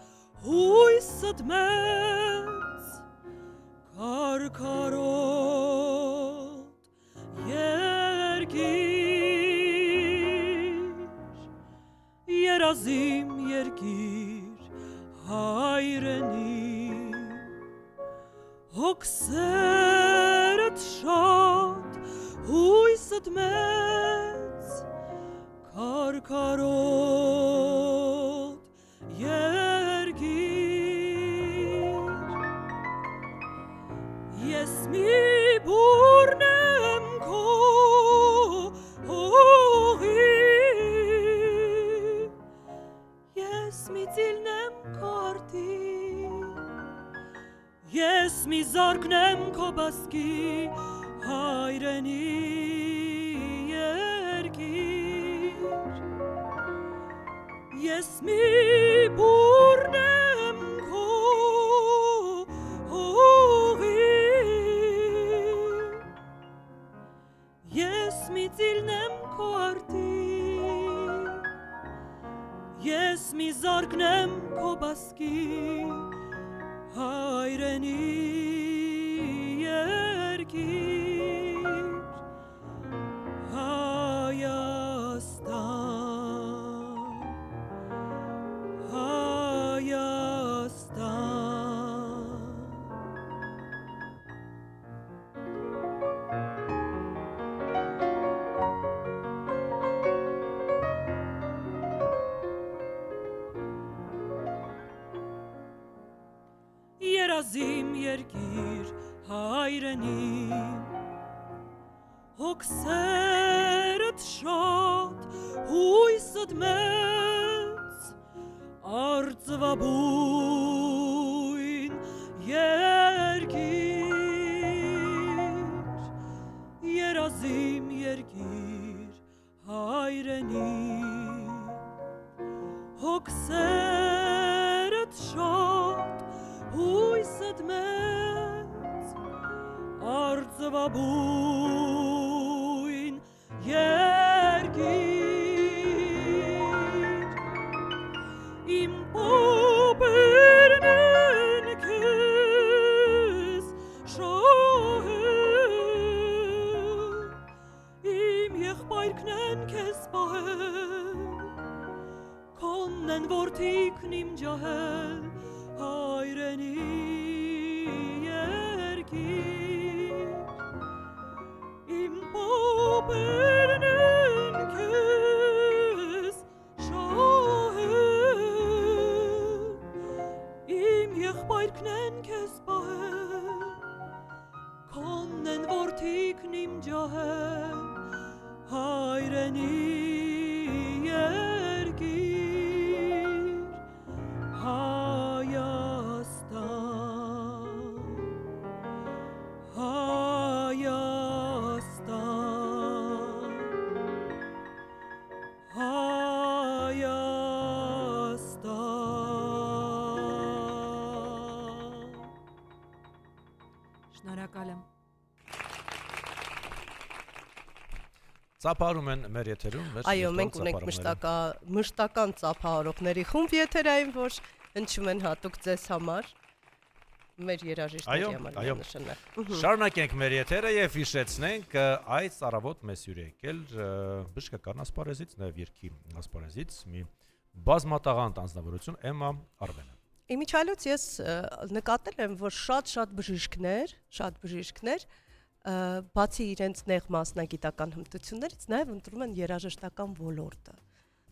հույսդ մեծ կարկարոտ երկիր երազիմ երկիր հայրենի հոգսերդ շատ հույսդ մեծ կարկարոտ երկիր ես մի բուրն եմ քո հողի ես մի ծիլն եմ քո արտի Ես մի զարկն եմ քո բասկի հայրենի երկիր Ես մի բուրն եմ քո հողի Ես մի ծիլն եմ քո արտի Ես մի զարկն եմ քո բասկի հայրենի երկիր Հայաստան Հայաստան Երազիմ երկիր հայրենի հոգսերդ շատ հույսդ մեծ արծվաբույն երկիր երազիմ երկիր հայրենի հոգսերդ շատ հույսդ մեծ արծվաբույն երկիր իմ պոպերն են քեզ շահել իմ եղբայրքն են քեզ պահել Կոննեն որդիքն իմ ջահել հայրենի երկիր Իմ պապերն են քեզ շահել Իմ եղբայրքն են քեզ պահել Կոննեն որդիքն իմ ջահել հայրենի երկիր Հայաստան Հայաստան Հայաստան Շնորհակալ եմ։ Ծափարում են մեր եթերում, մեր Այո, մենք ունենք մշտական ծափահարողների խումբ եթերային, որ հնչում են հատուկ ձեզ համար, մեր երաժիշտների համար նշանակ։ Շարունակենք մեր եթերը եւ հիշեցնենք այս առավոտ մեզ հյուր եկել բժշկական ասպարեզից, նաեւ երկի ասպարեզից մի բազմատաղանդ անձնավորություն Էմմա Արմենը։ Իմիջիայլոց ես նկատել եմ, որ շատ բժիշկներ բացի իրենց նեղ մասնագիտական հմտություններից նաև ընտրում են երաժշտական ոլորտը։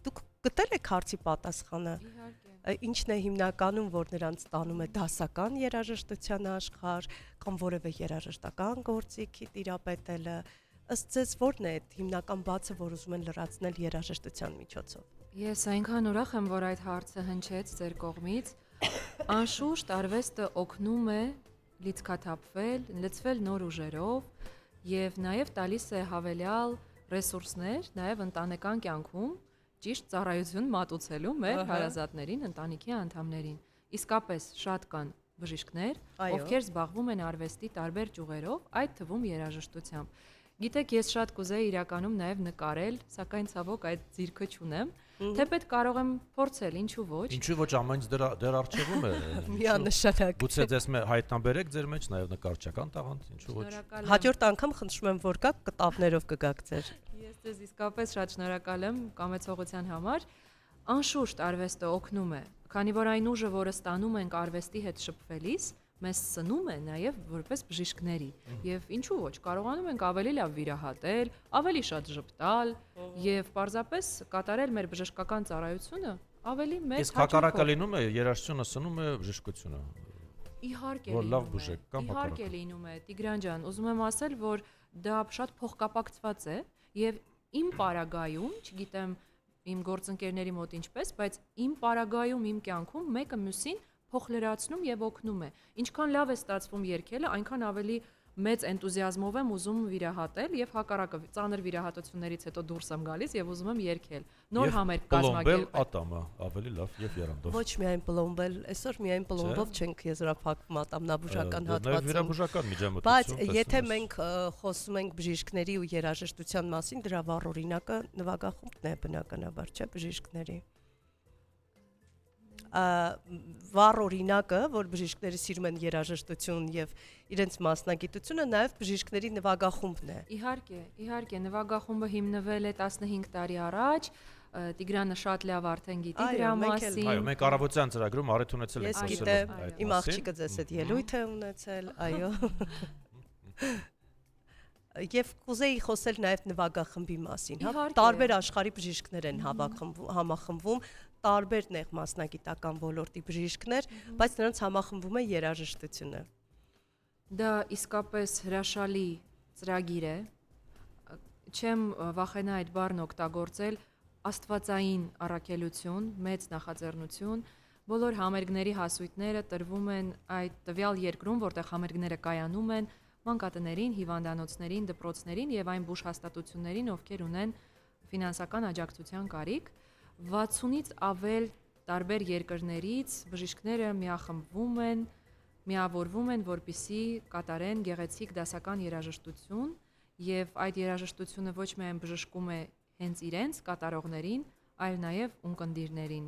Դուք գտել եք հարցի պատասխանը։ Իհարկե։ Ինչն է հիմնականում, որ նրանց տանում է դասական երաժշտության աշխարհ կամ որևէ երաժշտական գործիքի տիրապետելը։ Ըստ ձեզ ո՞րն է այդ հիմնական բացը, որ ուզում են լրացնել երաժշտության միջոցով։ Ես այնքան ուրախ եմ, որ այդ հարցը հնչեց ձեր կողմից։ Անշուշտ արվեստը օգնում է լիցքաթափվել, լցվել նոր ուժերով եւ նաեւ տալիս է հավելյալ ռեսուրսներ, նաեւ ընտանեկան կյանքում ճիշտ ծառայություն մատուցելու մեր հարազատներին, ընտանիքի անդամներին։ Իսկապես շատ կան բժիշկներ, ովքեր զբաղվում են արվեստի տարբեր ճյուղերով, այդ թվում երաժշտությամբ։ Գիտեք, ես շատ կուզեի իրականում նաեւ նկարել, սակայն ցավոք այդ ձիրքը չունեմ, թեպետ կարող եմ փորձել, ինչու ոչ։ Ինչու ոչ ամենից դեռ արժևում է։ Միանշանակ։ Գուցե ձեզ հայտնաբերեք ձեր մեջ նաեւ նկարչական տաղանդ, ինչու ոչ։ Հաջորդ անգամ խնդրում եմ, որ գաք կտավներով կգաք ձեր։ Ես ձեզ իսկապես շատ շնորհակալ եմ կամեցողության համար։ Անշուշտ արվեստը օգնում է, քանի որ այն ուժը, որը ստանում ենք արվեստի հետ շփվելիս, մեզ սնում է նաև որպես բժիշկների։ Եվ ինչու ոչ, կարողանում ենք ավելի լավ վիրահատել, ավելի շատ ժպտալ եւ պարզապես կատարել մեր բժշկական ծառայությունը ավելի մեծ հաջողությամբ։ Իսկ հակառակը լինում է, երաժշտությունը սնում է բժշկությունը։ Իհարկե որ լավ բժշկ կամ իհարկե լինում է, Տիգրան ջան, ուզում եմ ասել, որ դա շատ փոխկապակցված է եւ իմ պարագայում, չգիտեմ իմ գործընկերների մոտ ինչպես, բայց իմ պարագայում, իմ կյանքում մեկը մյուսին փոխլրացնում եւ օգնում է։ Ինչքան լավ է ստացվում երգելը, այնքան ավելի մեծ էնտուզիազմով եմ ուզում վիրահատել եւ հակառակը ծանր վիրահատություններից հետո դուրս եմ գալիս եւ ուզում եմ երգել։ Նոր համերգ կազմակերպել։ Ատամը ավելի լավ եւ երանդով։ Ոչ միայն պլոմբել, այսօր միայն պլոմբով չենք եզրափակվում ատամնաբուժական հատվածում։ Վիրաբուժական միջամտություն։ Բայց եթե մենք խոսում ենք բժիշկների ու երաժշտության մասին, դրա վառ օրինակը նվագախումբն է բնականաբար, չէ՞, բժիշկների։ Վառ օրինակը, որ բժիշկները սիրում են երաժշտություն եւ իրենց մասնագիտությունը, նաեւ բժիշկների նվագախումբն է։ Իհարկե, նվագախումբը հիմնվել է 15 տարի առաջ, Տիգրանը շատ լավ արդեն գիտի դրա մասին։ Այո, մենք առավոտյան ծրագրում առիթ ունեցել ենք խոսել։ Ես գիտեմ, իմ աղջիկը ձեզ հետ ելույթ է ունեցել, այո։ Եվ կուզեի խոսել նաև նվագախմբի մասին, հա, տարբեր աշխարհի բժիշկներ են համախմբվում, տարբեր նեղ մասնագիտական ոլորտի բժիշկներ, բայց նրանց համախմբվում է երաժշտությունը։ Դա իսկապես հրաշալի ծրագիր է։ Չեմ վախենա այդ բառն օգտագործել, աստվածային առաքելություն, մեծ նախաձեռնություն, բոլոր համերգների հասույթները տրվում են այդ տվյալ երկրում, որտեղ համերգները կայանում են, մանկատներին, հիվանդանոցներին, դպրոցներին եւ այն բուժհաստատություններին, ովքեր ունեն ֆինանսական աջակցության կարիք, 60-ից ավել տարբեր երկրներից բժիշկները միախմբվում են, միավորվում են, որպեսզի կատարեն գեղեցիկ դասական երաժշտություն եւ այդ երաժշտությունը ոչ միայն բժշկում է հենց իրենց կատարողներին, այլ նաեւ ունկնդիրներին։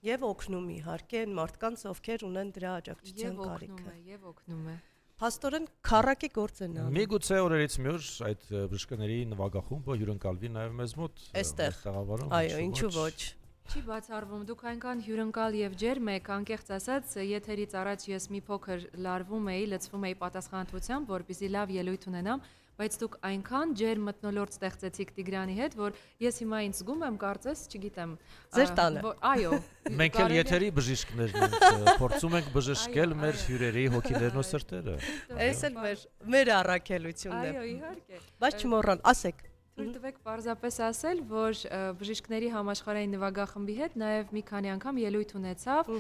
Եվ օգնում իհարկե այն մարդկանց, ովքեր ունեն դրա աջակցության կարիքը։ Եվ օգնում է։ Փաստորեն քառակի գործ են անում։ Միգուցե օրերից մի օր այդ բժշկների նվագախումբը հյուրընկալվի նաև մեզ մոտ։ Այստեղ։ Այո, ինչու ոչ։ Չի բացառվում, դուք այնքան հյուրընկալ եւ ջերմ եք, անկեղծ ասած, եթերից առաջ ես մի փոքր լարվում էի, լցվում էի պատասխանատվությամբ, որպեսզի լավ ելույթ ունենամ, բայց դուք այնքան ջերմ մթնոլորտ ստեղծեցիք Տիգրանի հետ, որ ես հիմա ինձ զգում եմ, կարծես, չգիտեմ, Ձեր տանը։ Այո։ Մենք էլ եթերի բժիշկներն ենք, փորձում ենք բժշկել մեր հյուրերի հոգիներն ու սրտերը։ Այս էլ մեր առաքելությունն է։ Այո, իհարկե։ Բայց չմոռան, ասեք։ Թույլ տվեք պարզապես ասել, որ բժիշկների համաշխարհային նվագախմբի հետ նաև մի քանի անգամ ելույթ ունեցավ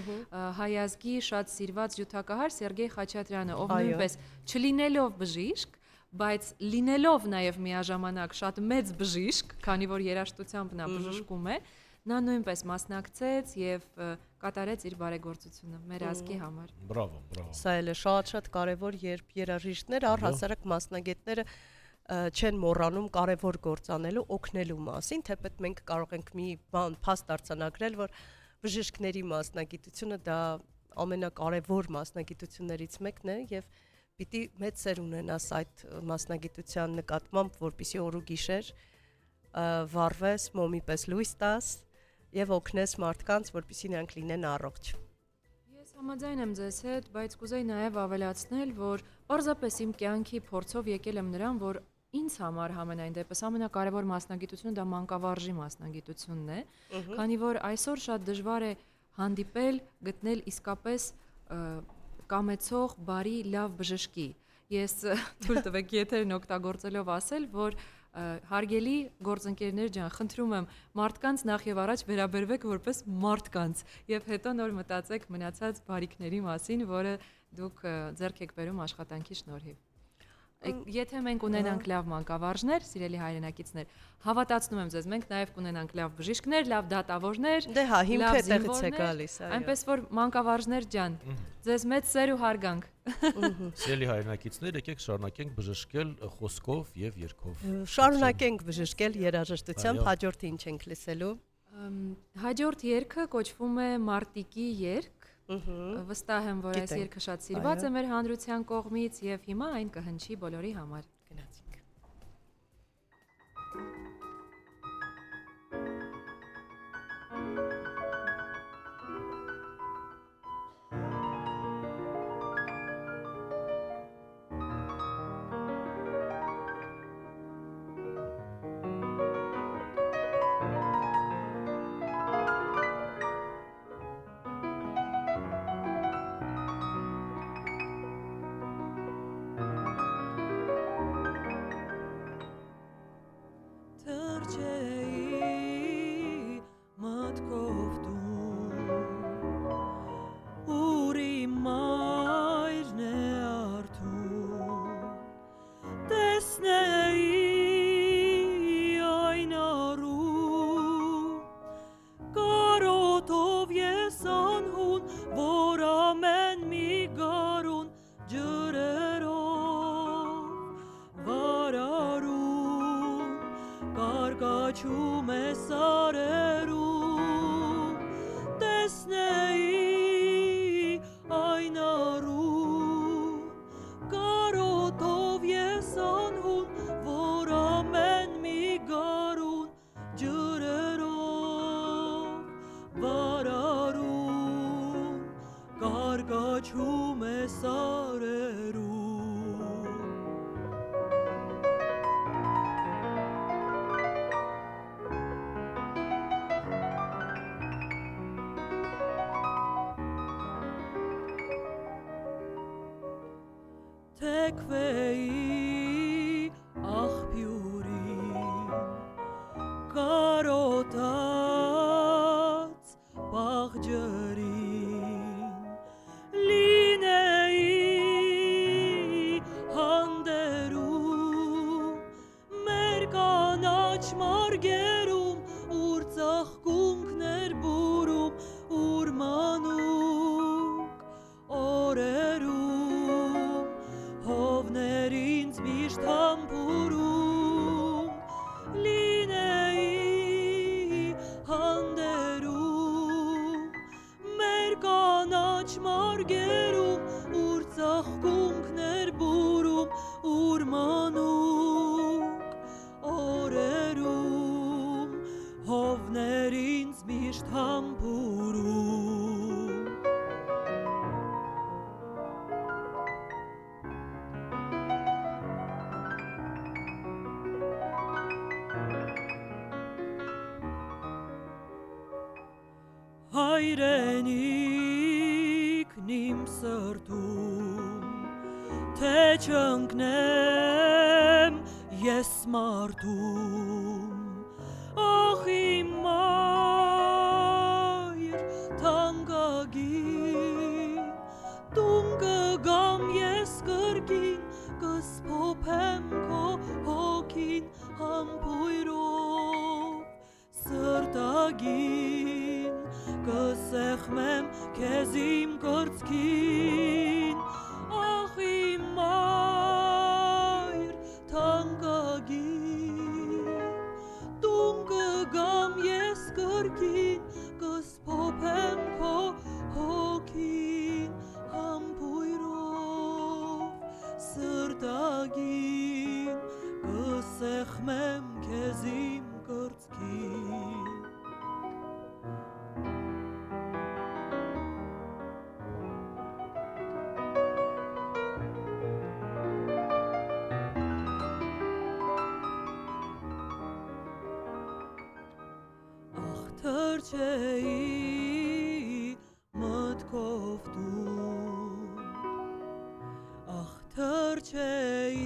հայազգի շատ սիրված ջութակահար Սերգեյ Խաչատրյանը, ով նույնպես չլինելով բժիշկ, բայց լինելով նաև միաժամանակ շատ մեծ բժիշկ, քանի որ երաժշտությամբ նա բժշկում է, նա նույնպես մասնակցեց եւ կատարեց իր բարեգործությունը մեր ազգի համար։ Բրավո, բրավո։ Սա էլ է շատ կարևոր, երբ երաժիշտներ առհասարակ մասնագետները չեն մոռանում կարևոր գործ անելու, օգնելու մասին, թեպետ մենք կարող ենք մի բան փաստ արձանագրել, որ բժիշկների մասնագիտությունը դա ամենակարևոր մասնագիտություններից մեկն է եւ պիտի մեծ սեր ունենաս այդ մասնագիտության նկատմամբ, որպեսզի օր ու գիշեր վառվես, մոմի պես լույս տաս եւ օգնես մարդկանց, որպեսզի նրանք լինեն առողջ։ Ես համաձայն եմ ձեզ հետ, բայց կուզեի նաև ավելացնել, որ պարզապես իմ կյանքի փորձով եկել եմ նրան, որ ինձ համար համենայն դեպս ամենակարևոր մասնագիտությունը դա մանկավարժի մասնագիտությունն է, քանի որ այսօր շատ դժվար է հանդիպել, գտնել իսկապես կամեցող, բարի, լավ բժշկի։ Ես թույլ տվեք եթերն օգտագործելով ասել, որ հարգելի գործընկերներ ջան, խնդրում եմ մարդկանց նախ եւ առաջ վերաբերվեք որպես մարդկանց եւ հետո նոր մտածեք մնացած բարիքների մասին, որը դուք ձեռք եք բերում աշխատանքի շնորհիվ։ Եթե մենք ունենանք լավ մանկավարժներ, սիրելի հայրենակիցներ, հավատացնում եմ ձեզ, մենք նաև կունենանք լավ բժիշկներ, լավ դատավորներ, դե հա, հիմքը տեղից է գալիս, այո։ Այնպես որ մանկավարժներ ջան, ձեզ մեծ սեր ու հարգանք։ Սիրելի հայրենակիցներ, եկեք շարունակենք բժշկել խոսքով եւ երգով։ Շարունակենք բժշկել երաժշտությամբ, հաջորդը ինչ ենք լսելու։ Հաջորդ երգը կոչվում է Մարտիկի երգ։ Վստահ եմ, որ այս երգը շատ սիրված է մեր հանրության կողմից եւ հիմա այն կհնչի բոլորի համար։ Գնացինք։ Կաչում է սարերում, տեսնեի այն առում, կարոտով ես անհուն, որ ամեն մի գարուն ջրերով վարարում, կարկաչում է սարերում։ Թեքվեի աղբյուրին, կարոտած պաղջրին, լինեի հանդերում, մեր կանաչ մարգերում, ուր ծաղկունքներ բուրում, ուր մանուկ օրերում, ինձ միշտ համբուրում, լինեի հանդերում, մեր կանաչ մարգերում, ուր ծաղկունքներ բուրում, ուր մանուկ օրերում, հովներ եղներ ինձ միշտ համբուրում Հայրենիքն իմ սրտում թե չընկնեմ ես մարդում Ախ իմ մայր թանկագին տուն կգամ ես կրկին կսփոփեմ քո հոգին համբույրով սրտագին կսեղմեմ քեզ իմ կրծքին Ախ իմ մայր թանկագին տուն կգամ ես կրկին կսփոփեմ քո հոգին համբույրով սրտագին կսեղմեմ քեզ իմ կրծքին Թրջեի մտքով դու Ախ թրջեի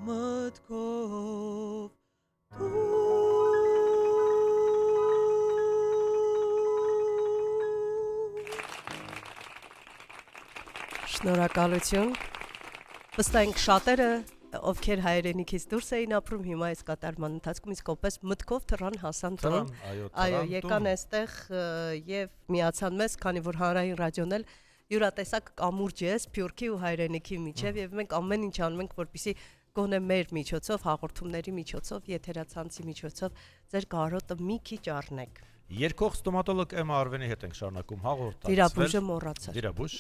մտքով Շնորհակալություն Վստահ ենք շատերը ովքեր հայրենիքից դուրս էին ապրում հիմա այս կատարման ընթացքում իսկապես մտքով թռան հասան տուն այո եկան այստեղ եւ միացան մեզ քանի որ հանրային ռադիոն էլ յուրատեսակ կամուրջ է Սփյուռքի ու հայրենիքի միջև եւ մենք ամեն ինչ անում ենք որպեսզի գոնե մեր միջոցով հաղորդումների միջոցով եթերացանցի միջոցով ձեր կարոտը մի քիչ առնենք Երկող ստոմատոլոգ Էմմա Արվենի հետ ենք շարունակում հաղորդակցվել Վիրաբույժը մոռացար Վիրաբույժ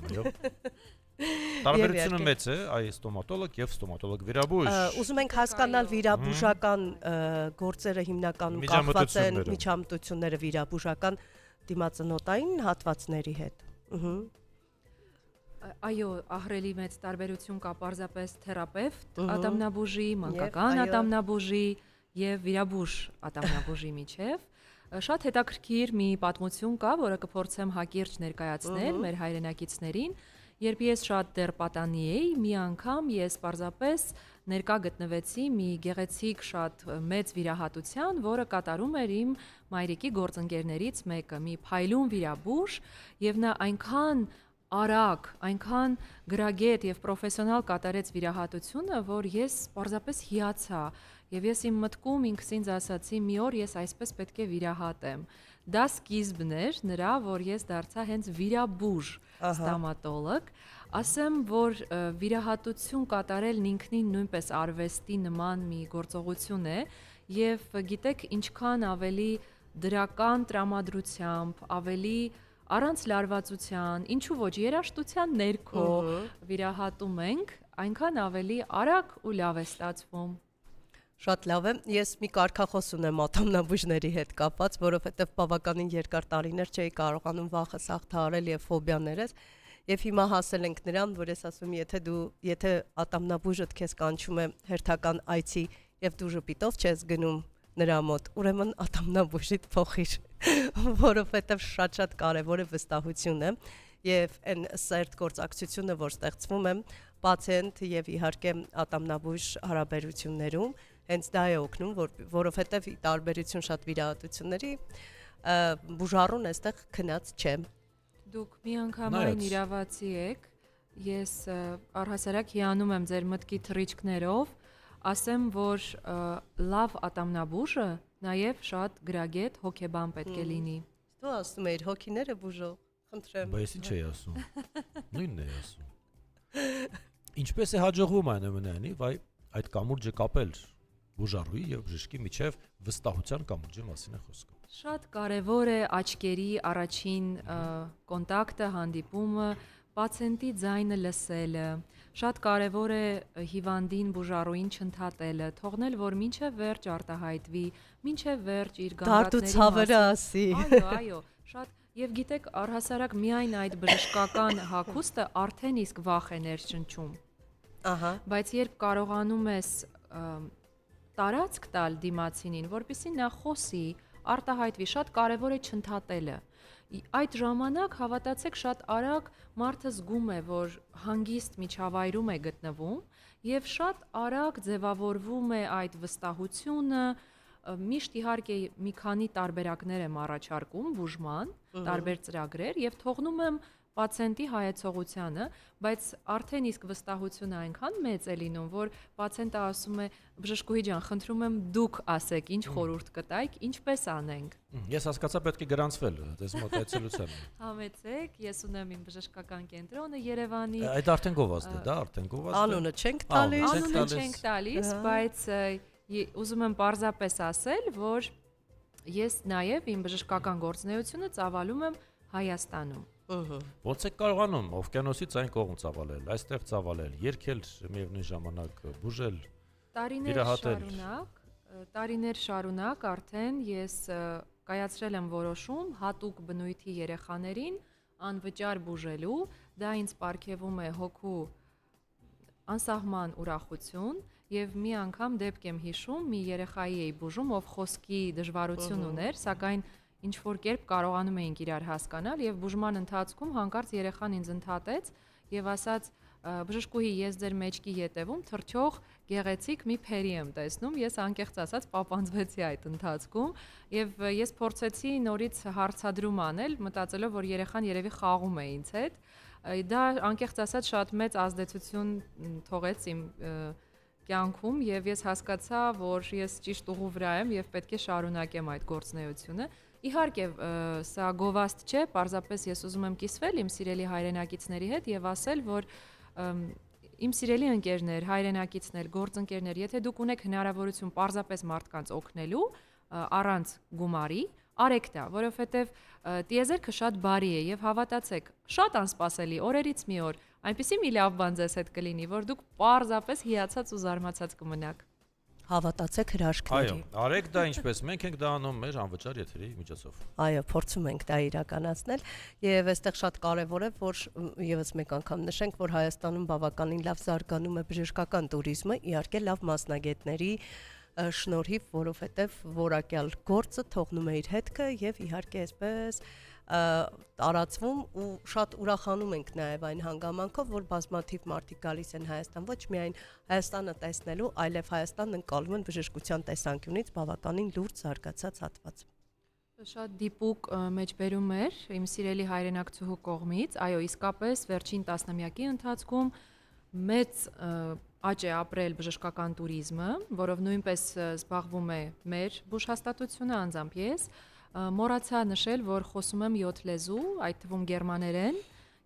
այո Տարբերությունը մեծ է, այ ստոմատոլոգ եւ ստոմատոլոգ վիրաբույժ։ Ուզում ենք հասկանալ վիրաբուժական գործերը հիմնականում կապված են միջամտությունները վիրաբուժական դիմացնոտային հատվածների հետ։ Այո, ահռելի մեծ տարբերություն կա պարզապես թերապևտ ատամնաբուժի, մանկական ատամնաբուժի եւ վիրաբույժ ատամնաբուժի միջև։ Շատ հետաքրքիր մի պատմություն կա, որը կփորձեմ հակիրճ ներկայացնել մեր հայրենակիցներին։ Երբ ես շատ դեռ պատանի էի, մի անգամ ես պարզապես ներկա գտնվեցի մի գեղեցիկ շատ մեծ վիրահատության, որը կատարում էր իմ մայրիկի գործընկերներից մեկը, մի փայլուն վիրաբույժ, եւ նա այնքան արագ, այնքան գրագետ եւ պրոֆեսիոնալ կատարեց վիրահատությունը, որ ես պարզապես հիացա եւ ես իմ մտքում ինքս ինձ ասացի՝ մի օր ես այսպես պետք է վիրահատեմ։ Դա սկիզբն էր նրա, որ ես դարձա հենց վիրաբույժ ստոմատոլոգ, ասեմ, որ վիրահատություն կատարելն ինքնին նույնպես արվեստի նման մի գործողություն է եւ գիտեք ինչքան ավելի դրական տրամադրությամբ, ավելի առանց լարվածության, ինչու ոչ երաժշտության ներքո վիրահատում ենք, այնքան ավելի արագ ու լավ է ստացվում։ Շատ լավ է։ Ես մի կարգախոս ունեմ ատամնաբույժների հետ կապված, որովհետև բավականին երկար տարիներ չէի կարողանում վախը սաղթահարել եւ ֆոբիաներս, եւ հիմա հասել ենք նրան, որ ես ասում եթե ատամնաբույժդ քեզ կանչում է հերթական այցի եւ դու ժպիտով չես գնում նրա մոտ, ուրեմն ատամնաբույժիդ փոխիր, որովհետև շատ կարևոր է վստահությունը եւ այն սերտ գործակցությունը, որ ստեղծվում է պացիենտ եւ իհարկե ատամնաբույժ հարաբերություններում, հենց դա է օգնում, որովհետև ի տարբերություն շատ վիրահատությունների բուժառուն այստեղ քնած չէ։ Դուք մի անգամային իրավացի եք, ես առհասարակ հիանում եմ ձեր մտքի թռիչքներով, ասեմ, որ լավ ատամնաբուժը նաև շատ գրագետ հոգեբան պետք է լինի։ Դու ասում ես հոգիները բուժող, խնդրեմ։ Բայց ինչ էի ասում։ Նույնն էի ասում։ Ինչպես է հաջողվում այնուամենայնիվ այդ կամուրջը կապել բուժառուի եւ բժշկի միջև վստահության կամուրջի մասին է խոսքը։ Շատ կարևոր է աչքերի առաջին կոնտակտը, հանդիպումը, պացիենտի ձայնը լսելը, շատ կարևոր է հիվանդին բուժառուին չընդհատելը, թողնել, որ մինչև վերջ արտահայտվի, մինչև վերջ իր Դարդու ցավերը ասի։ Այո, շատ եւ գիտեք, առհասարակ միայն այդ բժշկական հագուստը արդեն իսկ վախ է ներշնչում։ Ահա։ Բայց երբ կարողանում ես տարածք տալ դիմացինին, որպեսզի նա խոսի, արտահայտվի, շատ կարևոր է չընդհատելը։ Այդ ժամանակ հավատացեք շատ արագ մարդը զգում է, որ հանգիստ միջավայրում է գտնվում եւ շատ արագ ձևավորվում է այդ վստահությունը, միշտ իհարկե մի քանի տարբերակներ եմ առաջարկում բուժման, տարբեր ծրագրեր եւ թողնում եմ պացիենտի հայեցողությանը, բայց արդեն իսկ վստահությունը այնքան մեծ է լինում, որ պացիենտը ասում է. «Բժշկուհի ջան, խնդրում եմ դուք ասեք, ինչ խորհուրդ կտայիք, ինչպես անենք»։ Ես հասկացա, պետք է գրանցվել դες մոտ այցելության։ Համեցեք, ես ունեմ իմ բժշկական կենտրոնը Երևանի։ Այդ արդեն գովազդ է, դա արդեն գովազդ է։ Անունը չենք տալիս։ Անունը չենք տալիս, բայց ուզում եմ պարզապես ասել, որ ես նաև իմ բժշկական գործունեությունը ծավալում եմ Հայաստանում։ Ոնց եք կարողանում օվկիանոսից այն կողմ ծավալել, այստեղ ծավալել, երգել միևնույն ժամանակ, բուժել։ Տարիներ շարունակ արդեն ես կայացրել եմ որոշում հատուկ բնույթի երեխաներին անվճար բուժելու, դա ինձ պարգևում է հոգու անսահման ուրախություն եւ մի անգամ դեպք եմ հիշում, մի երեխայի էի բուժում, ով խոսքի դժվարություն ուներ, սակայն ինչ որ կերպ կարողանում էինք իրար հասկանալ եւ բուժման ընթացքում հանկարծ երեխան ինձ ընդհատեց եւ ասաց. «Բժշկուհի, ես ձեր մեջքի ետևում թրջող գեղեցիկ մի փերի եմ տեսնում»։ Ես անկեղծ ասած պապանձվեցի այդ ընթացքում եւ ես փորձեցի նորից հարցադրում անել, մտածելով, որ երեխան երևի խաղում է ինձ հետ։ Դա անկեղծ ասած շատ մեծ ազդեցություն թողեց իմ կյանքում եւ ես հասկացա, որ ես ճիշտ ուղու վրա եմ եւ պետք է շարունակեմ այդ գործունեությունը։ Իհարկե, սա գովազդ չէ, պարզապես ես ուզում եմ կիսվել իմ սիրելի հայրենակիցների հետ եւ ասել, որ իմ սիրելի ընկերներ, հայրենակիցներ, գործընկերներ, եթե դուք ունեք հնարավորություն պարզապես մարդկանց օգնելու առանց գումարի, արեք դա, որովհետեւ տիեզերքը շատ բարի է եւ հավատացեք, շատ անսպասելի օրերից մի օր այնպեսի մի լավ բան ձեզ հետ կլինի, որ դուք պարզապես հիացած ու զարմացած կմնաք։ Հավատացեք հրաշքների։ Այո, արեք դա ինչպես մենք ենք դա անում մեր անվճար եթերի միջոցով։ Այո, փորձում ենք դա իրականացնել եւ այստեղ շատ կարեւոր է, որ եւս մեկ անգամ նշենք, որ Հայաստանում բավականին լավ զարգանում է բժշկական туриզմը, իհարկե լավ մասնագետների շնորհիվ, որովհետեւ որակյալ գործը թողնում է իր հետքը եւ իհարկե այսպես տարածվում ու շատ ուրախանում ենք նաև այն հանգամանքով, որ բազմաթիվ մարդիկ գալիս են Հայաստան, ոչ միայն Հայաստանը տեսնելու, այլև Հայաստանն ընկալում են բժշկության տեսանկյունից բավականին լուրջ զարգացած հատված։ Շատ դիպուկ մեջբերում էր իմ սիրելի հայրենակցուհու կողմից, այո, իսկապես վերջին տասնամյակի ընթացքում մեծ աճ է ապրել բժշկական туриզմը, որով նույնպես զբաղվում է մեր բուժհաստատությունը, անձամբ ես։ Մոռացա նշել, որ խոսում եմ 7 լեզու, այդ թվում գերմաներեն,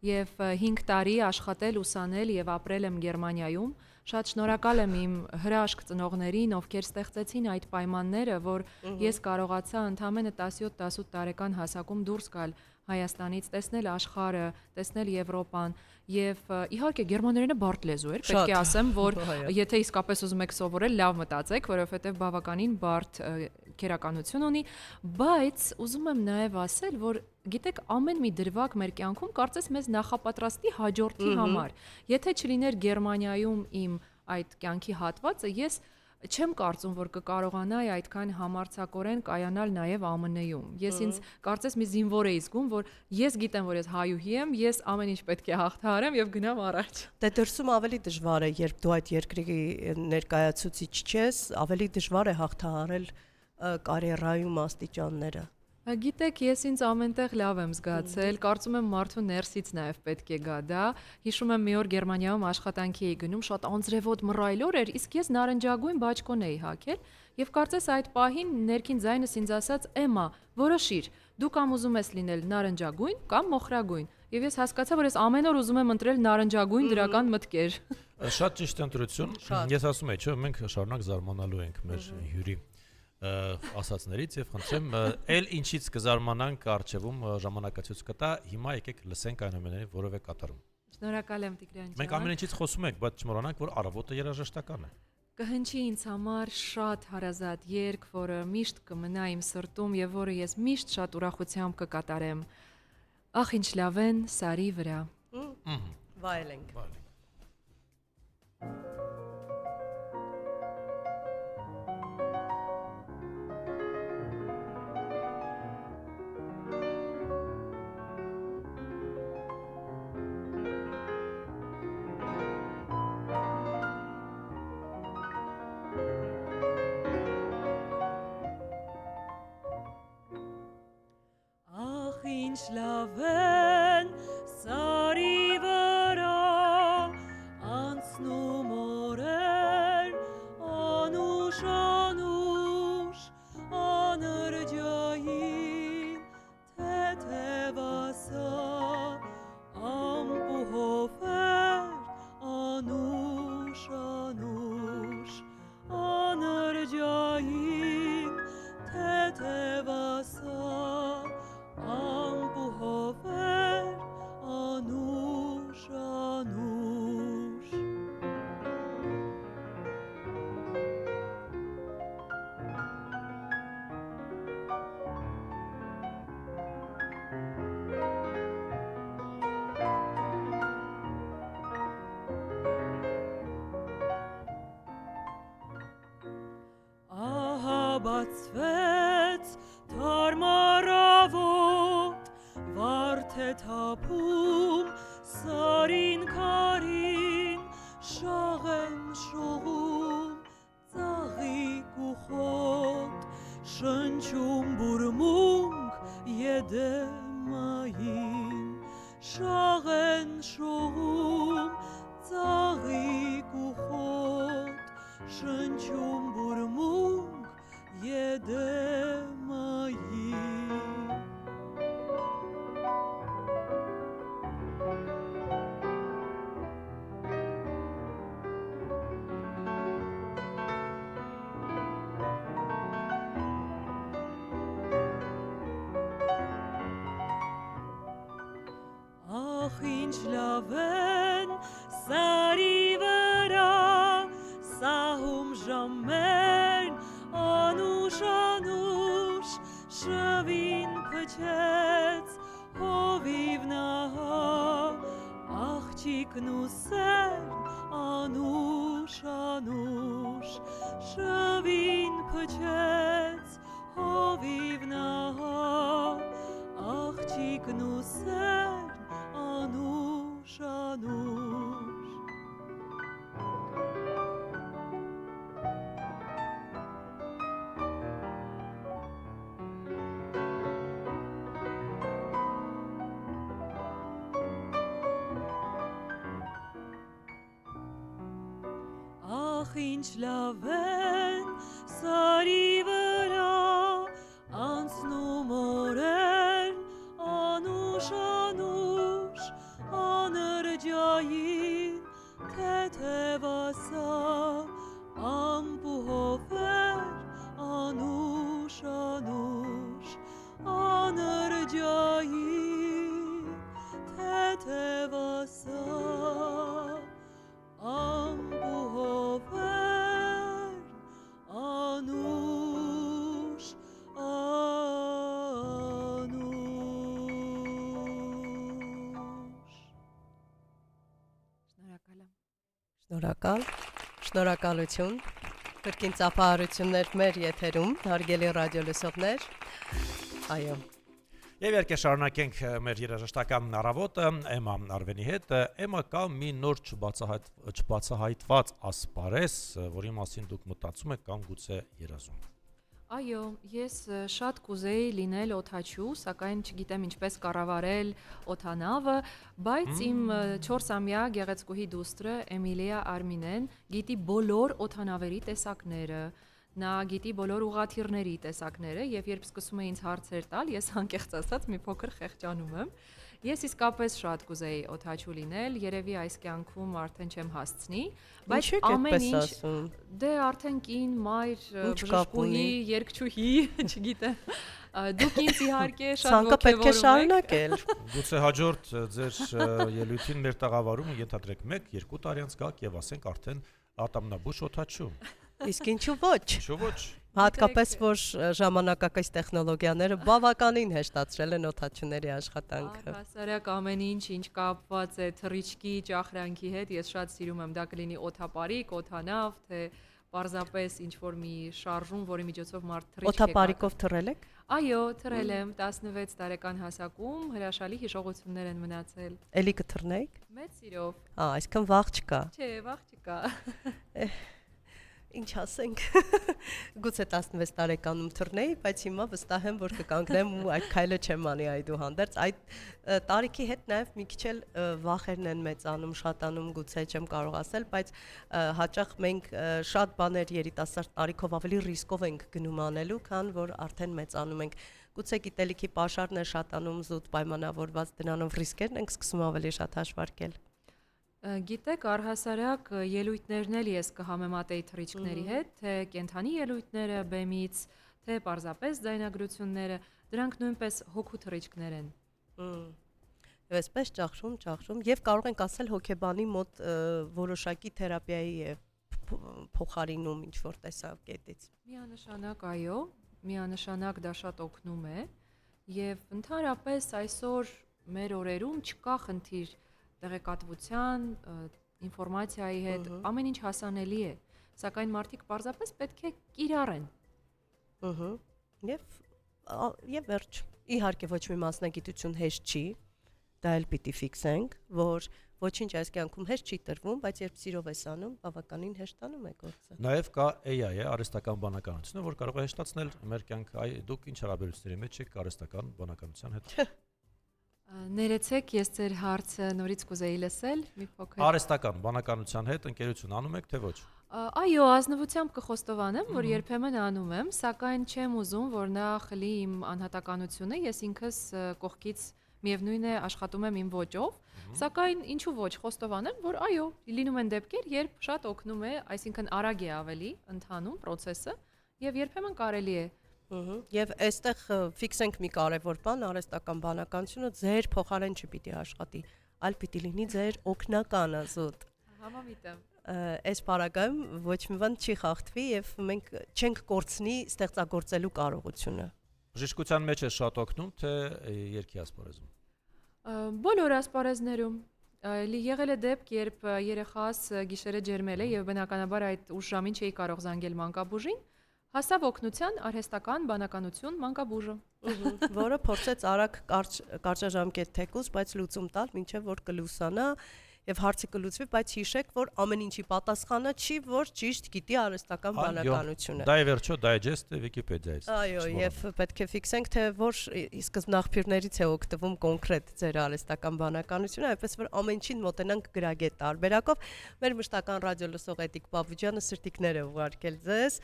եւ 5 տարի աշխատել, ուսանել եւ ապրել եմ Գերմանիայում։ Շատ շնորհակալ եմ իմ հրաշք ծնողներին, ովքեր ստեղծեցին այդ պայմանները, որ ես կարողացա ընդամենը 17-18 տարեկան հասակում դուրս գալ Հայաստանից, տեսնել աշխարհը, տեսնել Եվրոպան եւ իհարկե գերմաներենը բարդ լեզու էր, պետք է ասեմ, որ եթե իսկապես ուզում եք սովորել, լավ մտածեք, որովհետեւ բավականին բարդ քերականություն ունի, բայց ուզում եմ նաև ասել, որ գիտեք, ամեն մի դրվագ մեր կյանքում կարծես մեզ նախապատրաստի հաջորդի համար։ Եթե չլիներ Գերմանիայում իմ այդ կյանքի հատվածը, ես չեմ կարծում, որ կկարողանայի այդքան համարձակորեն կայանալ նաև ԱՄՆ-ում։ Ես ինձ կարծես մի զինվոր էի զգում, որ ես գիտեմ, որ ես հայուհի եմ, ես ամեն ինչ պետք է հաղթահարեմ եւ գնամ առաջ։ Դե դրսում ավելի դժվար է, երբ դու այդ երկրի ներկայացուցիչ չես, ավելի դժվար է հաղթահարել կարիերայում աստիճանները։ Գիտեք, ես ինձ ամենտեղ լավ եմ զգացել, կարծում եմ մարդու ներսից նաև պետք է գա դա։ Հիշում եմ մի օր Գերմանիայում աշխատանքի էի գնում, շատ անձրևոտ մռայլ օր էր, իսկ ես նարնջագույն բաճկոն էի հագել, եւ կարծես այդ պահին ներքին ձայնս ինձ ասաց. «Էմա, որոշիր, դու կամ ուզում ես լինել նարնջագույն կամ մոխրագույն»։ Եվ ես հասկացա, որ ես ամեն օր ուզում եմ ընտրել նարնջագույն դրական մտքեր։ Շատ ճիշտ ընտրություն։ Ես ասում եմ, չէ, մենք շարունակ զարմանալու ենք մեր հյուրի ասացներից եւ խնդրեմ ել ինչից կզարմանանք արժևում ժամանակացույց կտա, հիմա եկեք լսենք այն ամենը որով է կատարում։ Շնորհակալ եմ Տիգրան ջան։ Մենք ամեն ինչից խոսում ենք, բայց չմոռանանք, որ առավոտը երաժշտական է։ Կհնչի ինձ համար շատ հարազատ երգ, որը միշտ կմնա իմ սրտում եւ որը ես միշտ շատ ուրախությամբ կկատարեմ։ Ախ ինչ լավ են սարի վրա։ Վայելենք։ Ախ ինչ լավ են սարի վրա անցնում օրեր անուշ անուշ անրջային թեթևասա ամպուհովեր անուշ անուշ անրջային թեթևասա ամպուհովեր անուշ անուշ ահա բացվեց թարմարավոտ վարդ է թափում սարին քարին շաղ են շողում ծաղիկ ու խոտ շնչում բուրմունք եդեմային շաղ են շողում ծաղիկ ու խոտ շնչում բուրմունք եդեմային Ախ ինչ լավ են սարի վրա սահում ժամերն անուշ անուշ շվին փչեց հովիվ նահա աղջիկն ու սերն անուշ անուշ շվին փչեց հովիվ նահա աղջիկն ու սերն անուշ անուշ Ախ ինչ լավ են սարի վրա անցնում օրերն անուշ անուշ անրջային թեթևասա ամպուհովեր անուշ անուշ անրջային թեթևասա ամպուհովեր անուշ անուշ Շնորհակալ եմ։ Շնորհակալ, շնորհակալություն։ Կրկին ծափահարություններ մեր եթերում, հարգելի ռադիոլսողներ։ Այո, Եվ իհարկե շարունակենք մեր երաժշտական առավոտը Էմմա Արվենի հետ։ Էմմա, կա մի նոր չբացահայտված ասպարեզ, որի մասին դուք մտածում եք կամ գուցե երազում։ Այո, ես շատ կուզեի լինել օդաչու, սակայն չգիտեմ ինչպես կառավարել օդանավը, բայց իմ 4-ամյա գեղեցկուհի դուստրը Էմիլիա Արմինեն գիտի բոլոր օդանավերի տեսակները։ նա գիտի բոլոր ուղաթիռների տեսակները եւ երբ սկսում է ինձ հարցեր տալ, ես անկեղծ ասած մի փոքր խեղճանում եմ։ Ես իսկապես շատ կուզեի օդաչու լինել, երևի այս կյանքում արդեն չեմ հասցնի, բայց ամեն ինչ դե արդեն կին, մայր, բժշկուհի, երգչուհի, չգիտեմ։ Դուք ինձ իհարկե շատ ոգևորում եք։ Ցանկը պետք է շարունակել։ Գուցե հաջորդ ձեր ելույթին մեր տաղավարումը ենթադրեք 1-2 տարի անց գաք եւ ասենք արդեն ատամնաբույժ օդաչու։ Իսկ ինչու ոչ։ Ինչու ոչ։ Հատկապես որ ժամանակակից տեխնոլոգիաները բավականին հեշտացրել են օդաչուների աշխատանքը։ Հասարակ ամեն ինչ կապված է թռիչքի, ճախրանքի հետ, ես շատ սիրում եմ, դա կլինի օդապարիկ, օդանավ, թե պարզապես ինչ-որ մի շարժում, որի միջոցով մարդ թռիչք է։ Օդապարիկով թռել եք։ Այո, թռել եմ 16 տարեկան հասակում, հրաշալի հիշողություններ են մնացել։ Էլի կթռնեիք։ Մեծ սիրով։ Այսքան վաղ չկա։ Չէ, վաղ չկա։ Ինչ ասենք։ Գուցե 16 տարեկանում թռնեի, բայց հիմա վստահ եմ, որ կկանգնեմ ու այդ քայլը չեմ անի այդուհանդերձ։ Այդ տարիքի հետ նաև մի քիչ էլ վախերն են մեծանում, շատանում, գուցե չեմ կարող ասել, բայց հաճախ մենք շատ բաներ երիտասարդ տարիքով ավելի ռիսկով ենք գնում անելու, քան որ արդեն մեծանում ենք։ Գուցե գիտելիքի պաշարն է շատանում, զուտ պայմանավորված դրանով ռիսկերն ենք սկսում ավելի շատ հաշվարկել։ Գիտեք, առհասարակ ելույթներն էլ ես կհամեմատեի թռիչքների հետ, թե կենթանի ելույթները բեմից, թե պարզապես ձայնագրությունները, դրանք նույնպես հոգու թռիչքներ են։ Եվ այսպես ճախրում եւ կարող ենք ասել հոգեբանի մոտ որոշակի թերապիայի է փոխարինում ինչ որ տեսակետից։ Միանշանակ այո, միանշանակ դա շատ օգնում է եւ ընդհանրապես այսօր մեր օրերում չկա խնդիր տեղեկատվության, ինֆորմացիայի հետ, ամեն ինչ հասանելի է, սակայն մարդիկ պարզապես պետք է կիրառեն։ Եվ վերջ։ Իհարկե ոչ մի մասնագիտություն հեշտ չի, դա էլ պիտի ֆիքսենք, որ ոչինչ այս կյանքում հեշտ չի տրվում, բայց երբ սիրով ես անում, բավականին հեշտանում է գործը։ Նաև կա AI-ը, արհեստական բանականությունը, որ կարող է հեշտացնել մեր կյանքը։ Դուք ինչ հարաբերությունների մեջ եք արհեստական բանականության հետ։ Ներեցեք, ես ձեր հարցը նորից կուզեի լսել, մի փոքր։ Արհեստական բանականության հետ ընկերություն անում եք, թե ոչ։ Այո, ազնվությամբ կխոստովանեմ, որ երբեմն անում եմ, սակայն չեմ ուզում, որ նա խլի իմ անհատականությունը, ես ինքս կողքից միևնույն է աշխատում եմ իմ ոճով, սակայն ինչու ոչ, խոստովանեմ, որ այո, լինում են դեպքեր, երբ շատ օգնում է, այսինքն արագ է ավելի ընթանում process-ը եւ երբեմն կարելի է։ Եվ այստեղ ֆիքսենք մի կարևոր բան, արհեստական բանականությունը ձեր փոխարեն չպիտի աշխատի, այլ պիտի լինի ձեր օգնականը զուտ։ Համամիտ եմ։ Այս պարագայում ոչ մի բան չի խախտվի եւ մենք չենք կորցնի ստեղծագործելու կարողությունը։ Բժշկության մեջ է շատ օգնում, թե երգի ասպարեզում։ Բոլոր ասպարեզներում եղել է դեպք, երբ երեխաս գիշերը ջերմել է եւ բնականաբար այդ ուշ ժամին չէի կարող զանգել մանկաբուժին, հասավ օգնության արհեստական բանականություն մանկաբուժը, որը փորձեց արագ կարճաժամկետ թեկուզ, բայց լուծում տալ, մինչև որ կլուսանա եւ հարցը կլուծվի, բայց հիշեք, որ ամեն ինչի պատասխանը չի, որ ճիշտ գիտի արհեստական բանականությունը։ Դա է վերջո դայջեսթը Վիկիպեդիայից։ Այո, եւ պետք է ֆիքսենք, թե որ սկզբնաղբյուրներից է օգտվում կոնկրետ ձեր արհեստական բանականությունը, այնպես որ ամեն ինչին մոտենանք գրագետ տարբերակով։ Մեր մշտական ռադիոլսող Էդիկ Բաբուջյանը սրտիկներ է ուղարկել ձեզ։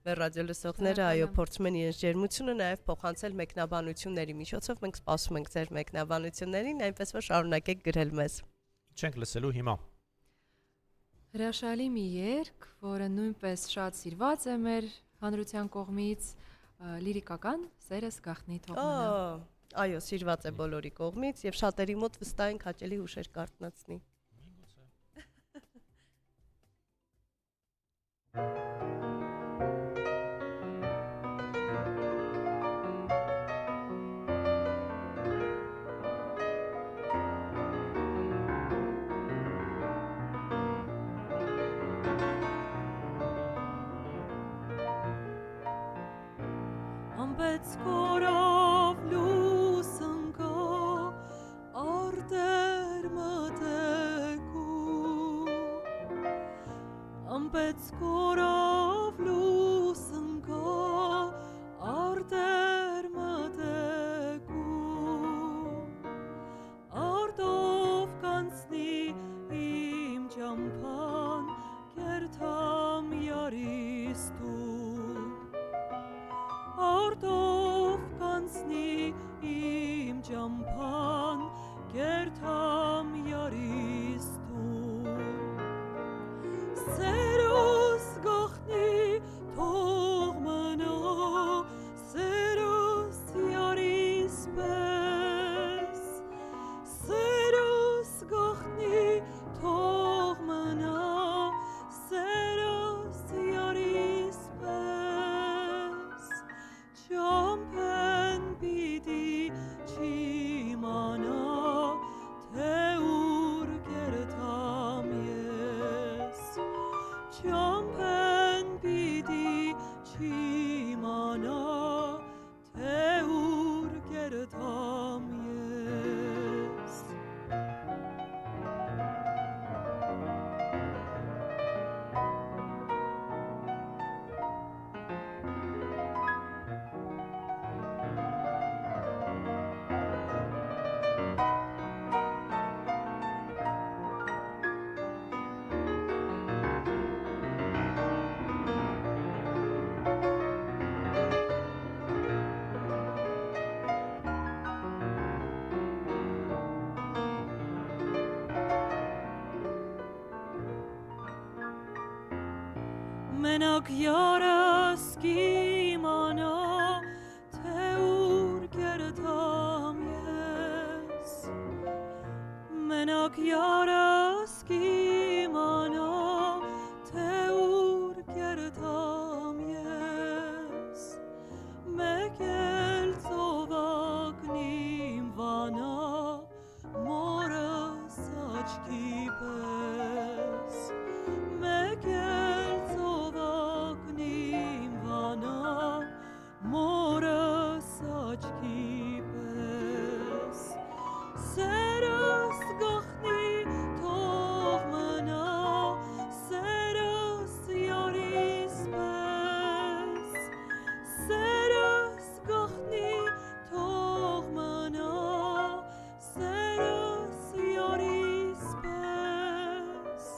Մեր ռադիոլսողները այո փորձում են իրենց ջերմությունը նաեւ փոխանցել մեկնաբանությունների միջոցով։ Մենք սպասում ենք ձեր մեկնաբանություններին, այնպես որ շարունակեք գրել մեզ։ Չենք լսելու հիմա։ Հրաշալի մի երգ, որը նույնպես շատ սիրված է մեր հանրության կողմից, լիրիկական սերս գախնի թողնելը։ Այո, սիրված է բոլորի կողմից եւ շատերի մոտ վստահ ենք հաճելի հուշեր կարտնացնի։ Ամպեց կորավ լուսն կա, արտեր մտեկու, ամպեց կորավ լուսն կա, արտեր մտեկու, արտով կանցնի իմ ճամփան, կերթամ յարիստու, Մենակ յարս կիմանա թե ուր գերտամ ես Մենակ յարս կիմանա թե ուր գերտամ ես Մեկ էլ ծովակնիմ վանա մորս աչքի պես Մեկ էլ ծովակնիմ վանա մորս աչքի պես Սերս գախնի թող մնա Սերս յարիս պես Սերս գախնի թող մնա Սերս յարիս պես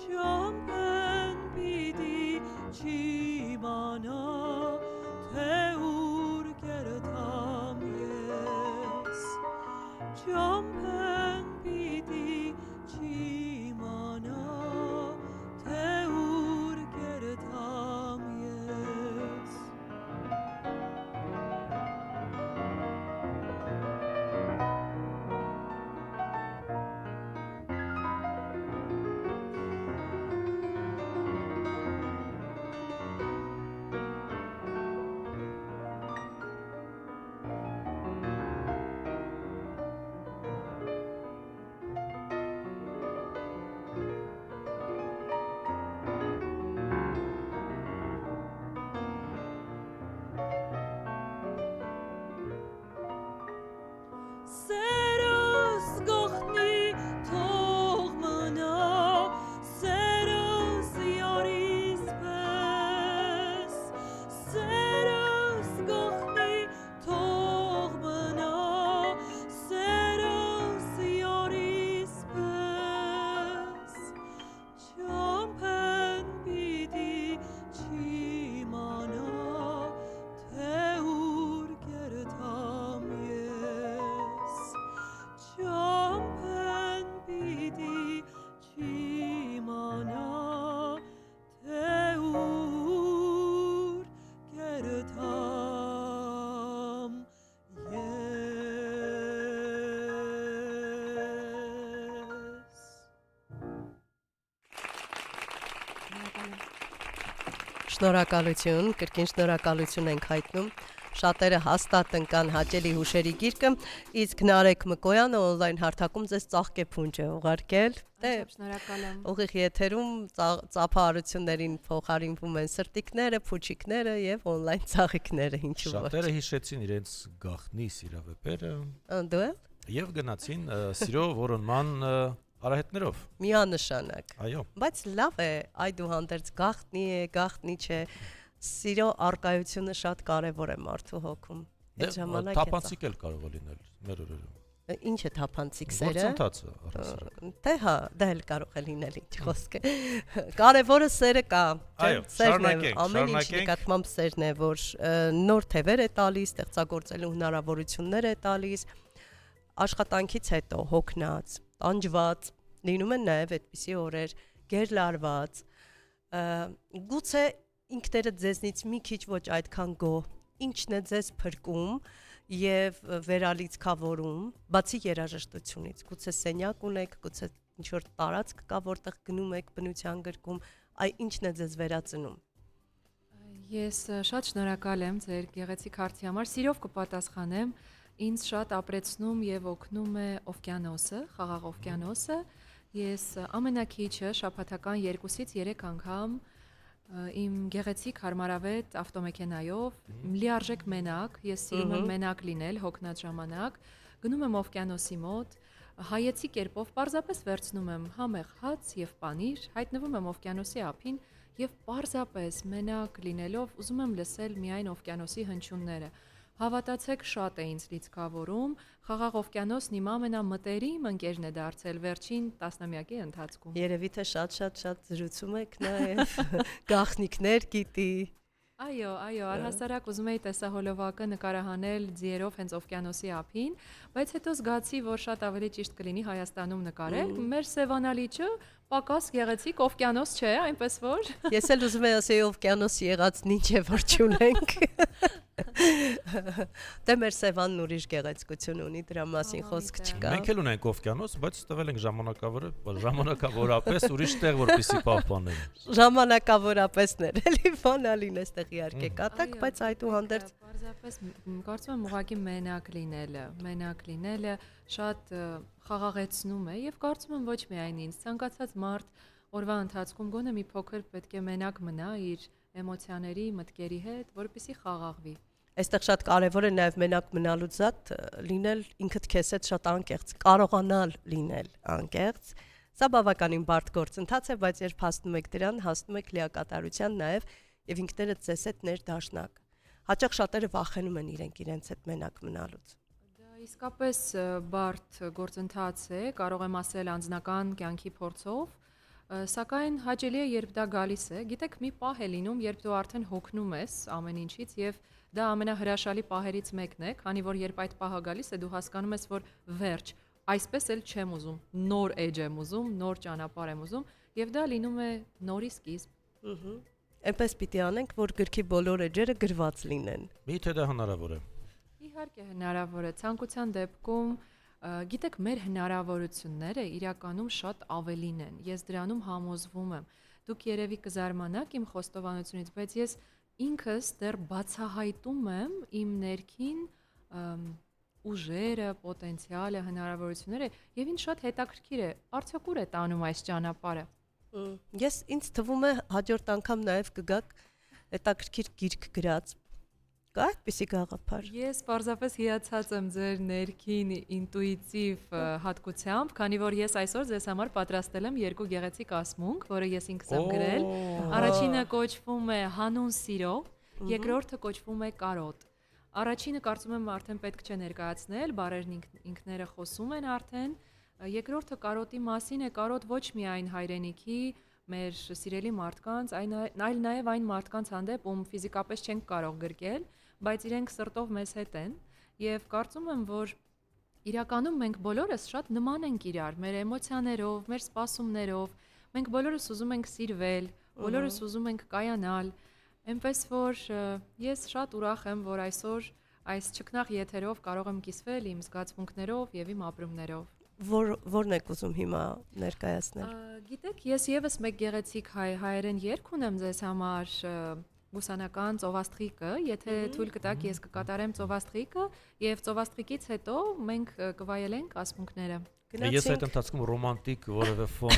Չամպեն պիտի չիմանա թե ուր գերտամ ես Չամպեն պիտի չիմանա թե ուր գերտամ ես Սերս գախնի թող մնա Սերս յարիս պես Սերս գախնի թող մնա Սերս յարիս պես Չամպեն պիտի չիմանա թե ուր գերտամ ես Չամպեն պիտի չիմանա թե ուր գերտամ ես Շնորհակալություն, կրկին շնորհակալություն ենք հայտնում Շատերը հաստատ ընկան հաճելի հուշերի գիրկը Իսկ Նարեկ Մկոյանը օնլայն հարթակում ձեզ ծաղկեփունջ է ուղարկել Շնորհակալ եմ Ուղիղ եթերում ծափահարություններին փոխարինվում են սրտիկները, փուչիկները եւ օնլայն ծաղիկները ինչու ոչ Շատերը հիշեցին իրենց գախնի սիրավեպերը Դու է եւ գնացին սիրո որոնման արահետներով միանշանակ Այո Բայց լավ է այդուհանդերձ գախնի է, գախնի չէ Սիրո արկայությունը շատ կարևոր է մարդու հոգում Այդ ժամանակ Թափանցիկ էլ կարող է լինել մեր օրերում Ինչ է թափանցիկ սերը Գործընթացը առասարակ Դե հա, դա էլ կարող է լինել ինչ խոսք է Կարևորը սերը կա Այո, շարունակենք, Ամեն ինչ նկատմամբ սերն է, որ նոր թևեր է տալիս, ստեղծագործելու հնարավորություններ է տալիս Աշխատանքից հետո հոգնած, տանջված Լինում են նաև այդպիսի օրեր, գերլարված Գուցե ինքներդ ձեզնից մի քիչ ոչ այդքան գոհ Ինչն է ձեզ փրկում Եվ վերալիցքավորում, բացի երաժշտությունից, գուցե սենյակ ունեք, գուցե ինչ-որ տարածք կա, որտեղ գնում եք բնության գրկում, այ ինչն է ձեզ վերածնում։ Ես շատ շնորհակալ եմ ձեր գեղեցիկ հարցի համար, սիրով կպատասխանեմ, ինձ շատ ապրեցնում եւ օգնում է օվկիանոսը, խաղաղ օվկիանոսը, ես ամենակիչը շաբաթական 2-ից 3 անգամ իմ գեղեցիկ հարմարավետ ավտոմեքենայով լիարժեք մենակ, ես սիրում եմ մենակ լինել հոգնած ժամանակ, գնում եմ օվկիանոսի մոտ, հայեցի կերպով պարզապես վերցնում եմ համեղ հաց եւ պանիր, հայտնվում եմ օվկիանոսի ափին եւ պարզապես մենակ լինելով ուզում եմ լսել միայն օվկիանոսի հնչյունները։ Հավատացեք, շատ է ինձ լիցքավորում, խաղաղ օվկիանոսն իմ ամենամտերիմ ընկերն է դարձել վերջին տասնամյակի ընթացքում։ Երևի թե շատ զրուցում եք նաև գաղտնիքներ գիտի։ Այո, առհասարակ ուզում էի տեսահոլովակը նկարահանել ձիերով հենց օվկիանոսի ափին, բայց հետո զգացի, որ շատ ավելի ճիշտ կլինի Հայաստանում նկարել։ Մեր Սևանալիճը պակաս գեղեցիկ օվկիանոս չէ, այնպես որ Ես էլ ուզում եմ ասել օվկիանոս եղածն ինչ է որ չունենք։ Դե մեր Սևանն ուրիշ գեղեցկություն ունի, դրա մասին խոսք չկա։ Մենք էլ ունենք օվկիանոս, բայց տվել ենք ժամանակավորապես ուրիշ տեղ, որպեսզի պահպանենք։ Ժամանակավորապեսներ, էլի բանալին էստեղ իհարկե կատակ, բայց այդուհանդերձ պարզապես կարծում եմ ուղղակի մենակ լինելը շատ խաղաղեցնում է եւ կարծում եմ ոչ միայն ինձ, ցանկացած մարդ օրվա ընթացքում գոնե մի փոքր պետք է մենակ մնա իր էմոցիաների, մտքերի հետ, որպեսզի խաղաղվի։ Այստեղ շատ կարևոր է նաև մենակ մնալուց զատ լինել ինքդ քեզ հետ շատ անկեղծ, կարողանալ լինել անկեղծ։ Սա բավականին բարդ գործընթաց է, բայց երբ հասնում եք դրան, հասնում եք լիակատարության նաև եւ ինքներդ ձեզ հետ ներդաշնակ։ Հաճախ շատերը վախենում են իրենց հետ մենակ մնալուց։ Դա իսկապես բարդ գործընթաց է, կարող եմ ասել անձնական կյանքի փորձով, սակայն հաճելի է, երբ դա գալիս է։ Գիտեք, մի պահ է լինում, երբ դու արդեն հոգնում ես ամեն ինչից եւ դա ամենահրաշալի պահերից մեկն է, քանի որ երբ այդ պահը գալիս է, դու հասկանում ես, որ վերջ, այսպես էլ չեմ ուզում, նոր էջ եմ ուզում, նոր ճանապարհ եմ ուզում եւ դա լինում է նորի սկիզբ։ Այնպես պիտի անենք, որ գրքի բոլոր էջերը գրված լինեն։ Միթե դա հնարավոր է։ Իհարկե հնարավոր է, ցանկության դեպքում գիտեք, մեր հնարավորությունները իրականում շատ ավելին են։ Ես դրանում համոզվում եմ։ Դուք երևի կզարմանաք իմ խոստովանությունից, բայց ես ինքս դեռ բացահայտում եմ իմ ներքին ուժերը, պոտենցիալը, հնարավորությունները եւ ինձ շատ հետաքրքիր է, արդյոք ուր է տանում այս ճանապարհը։ Ինձ թվում է հաջորդ անգամ նաև կգաք հետաքրքիր գիրք գրած։ Կա այդպիսի գաղափար։ Ես պարզապես հիացած եմ ձեր ներքին ինտուիտիվ հատկությամբ, քանի որ ես այսօր ձեզ համար պատրաստել եմ երկու գեղեցիկ ասմունք, որը ես ինքս եմ գրել։ Առաջինը կոչվում է Հանուն սիրո, երկրորդը կոչվում է Կարոտ։ Առաջինը կարծում եմ արդեն պետք չէ ներկայացնել, բառերն ինքները խոսում են արդեն։ Երկրորդը Կարոտի մասին է, Կարոտ ոչ միայն հայրենիքի, մեր սիրելի մարդկանց, այլ նաև այն մարդկանց հանդեպ, ում ֆիզիկապես չենք կարող գրկել, բայց իրենք սրտով մեզ հետ են եւ կարծում եմ, որ իրականում մենք բոլորս շատ նման ենք իրար, մեր էմոցիաներով, մեր սպասումներով, մենք բոլորս ուզում ենք սիրվել, բոլորս ուզում ենք կայանալ, այնպես որ ես շատ ուրախ եմ, որ այսօր այս ճկնաղ եթերով կարող եմ կիսվել իմ զգացմունքներով եւ իմ ապրումներով։ Որն եք ուզում հիմա ներկայացնել։ Գիտեք, ես եւս մեկ գեղեցիկ հայերեն երգ ունեմ ձեզ համար, Գուսանական ծովաստղիկը, եթե թույլ կտաք, ես կկատարեմ ծովաստղիկը եւ ծովաստղիկից հետո մենք կվայելենք ասմունքները։ Ես այդ ընթացքում ռոմանտիկ որևէ ֆոն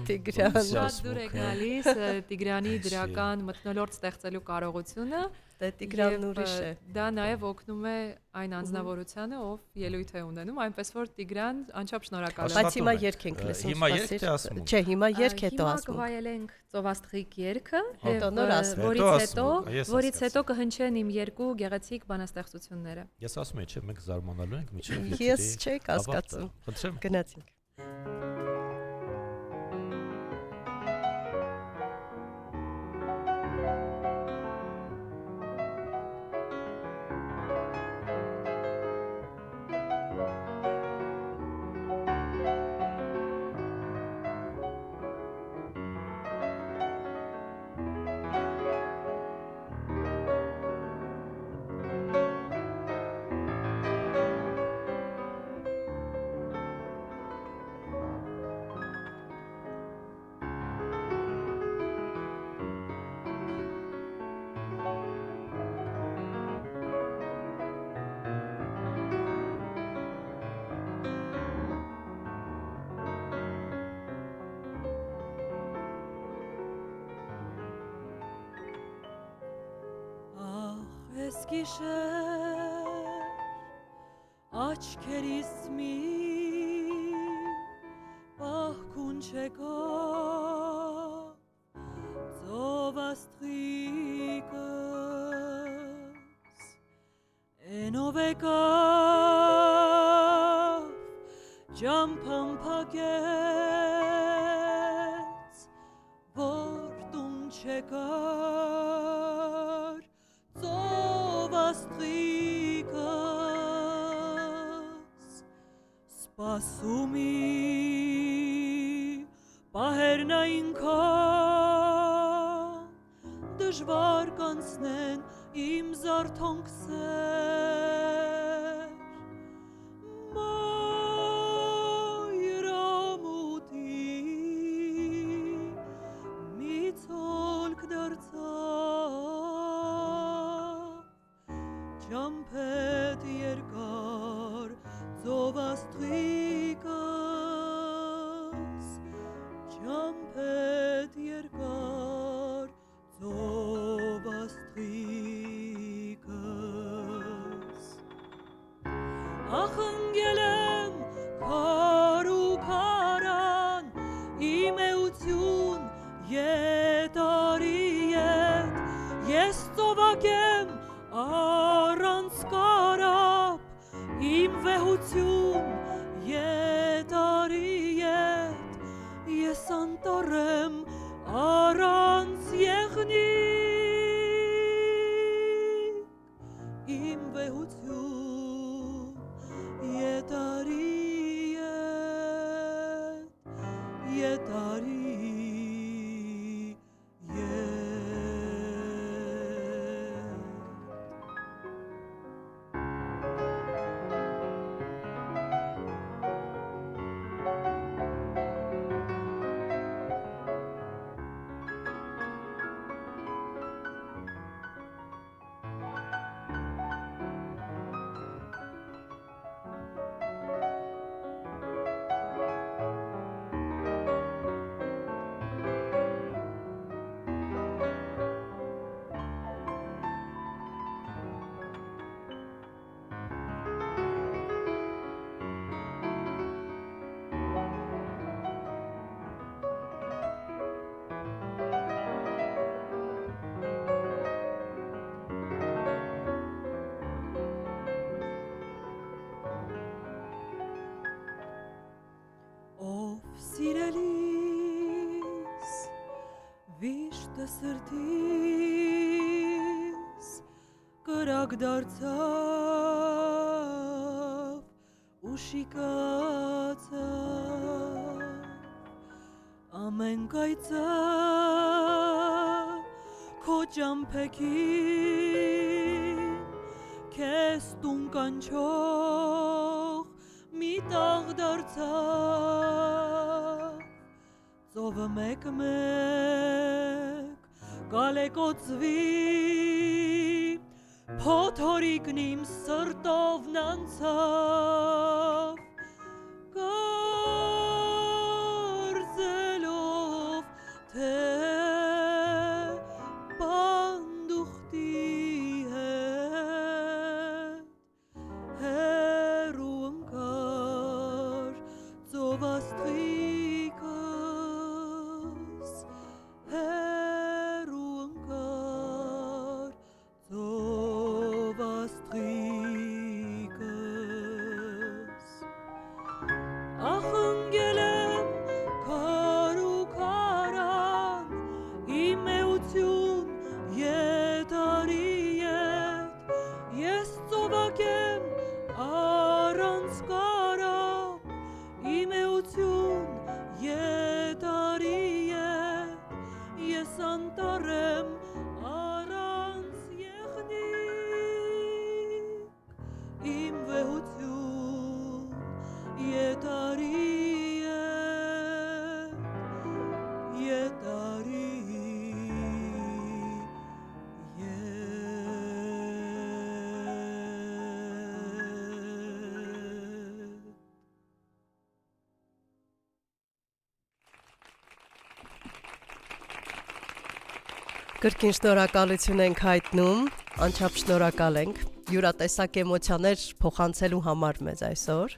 Տիգրան։ Շատ դուր է գալիս Տիգրանի դրական մթնոլորտ ստեղծելու կարողությունը։ Դե Տիգրանն ուրիշ է։ Դա նաև օգնում է այն անձնավորությանը, ով ելույթ է ունենում, այնպես որ Տիգրան անչափ շնորհակալ եմ։ Բայց հիմա երգ ենք լսում։ Հիմա երգ թե ասմունք։ Չէ, հիմա երգ հետո Հիմա ասմունք։ կվայելենք ծովաստղիկ երգը, Հետո նոր ասմունք։ որից հետո կհնչեն իմ երկու գեղեցիկ բանաստեղծությունները։ Ես ասում եմ, չէ, մենք զարմանալու ենք միջև։ Ես չեք հասկացում։ Խնդրեմ։ Գնացինք։ Ես գիշեր աչքերիս մի պահքուն չեկավ ծովաստղիկս էնով եկավ ջամփան փակեց որ տուն չեկավ սպասումի պահերն այնքան դժվար կանցնեն իմ զարթոնքսեր մայրամուտի մի ցոլք դարձավ ճամփետ երկար ծով աստղիկս ճամփետ երկար ծով աստղիկս ախ ընկել եմ քար ու քարան իմ էություն ետարի ետ ես ծովակ եմ առանց կարապ իմ վեհություն ետարի ետ ես անտառ եմ առանց եղնիկ իմ վեհություն ետարի ետ ետարի Սիրելիս վիշտը սրտիս կրակ դարձավ ու շիկացավ ամեն կայծը քո ճամփեքին քեզ տուն կանչող մի տաղ դարձավ ծովը մեկ-մեկ կալեկոծվի փոթորիկն իմ սրտովն անցավ կարծելով թե պանդուխտի հետ հեռու ընկար ծով աստղիկս հեռու ընկար ծով աստղիկս ախ ընկել եմ քար ու քարան իմ էություն ետարի ետ ես ծովակ եմ առանց կարապ իմ էություն ետարի ետ ես անտառ եմ առանց եղնիկ իմ վեհություն ետարի ետ ետարի ետ Կրկին շնորհակալություն ենք հայտնում, անչափ շնորհակալ ենք յուրատեսակ էմոցիաներ փոխանցելու համար մեզ այսօր,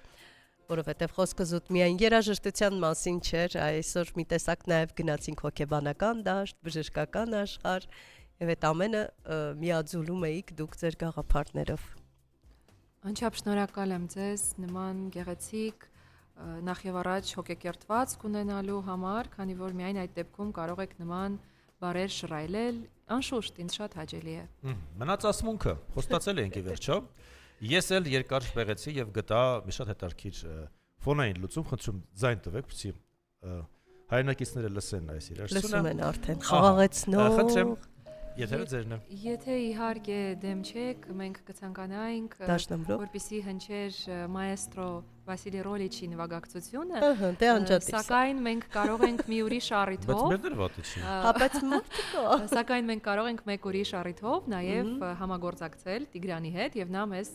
որովհետև խոսքը զուտ միայն երաժշտության մասին չէր, այսօր մի տեսակ նաև գնացինք հոգեբանական դաշտ, բժշկական աշխարհ, եւ այդ ամենը միաձուլում էիք դուք ձեր գաղափարներով։ Անչափ շնորհակալ եմ ձեզ նման գեղեցիկ նախ եւ առաջ հոգեկերտված կունենալու համար, քանի որ միայն այդ դեպքում կարող եք նման բարեր շռայլել, անշուշտ ինձ շատ հաճելի է։ Մնաց ասմունքը, խոստացել ենք ի վերջո։ Ես էլ երկար շպեղեցի եւ գտա մի շատ հետաքրքիր ֆոնային լուծում, խնդրում ձայն տվեք, փսի հայրենակիցները լսեն այս իրադարձությունը։ Լսում են արդեն։ Խաղաղեցնող։ Խնդրեմ, եթերը ձերն է։ Եթե իհարկե դեմ չեք, մենք կցանկանայինք Դաշնամրով։ որպեսզի հնչեր մայեստրո Վասիլի Ռոլիչի նվագակցությունը, Ահա, դե անջատիր։ սակայն մենք կարող ենք մի ուրիշ Բայց առիթով, մեր դրվատը չի։ Հապեց մարտիկո։ սակայն մենք կարող ենք մեկ ուրիշ առիթով նաև համագործակցել Տիգրանի հետ եւ նա մեզ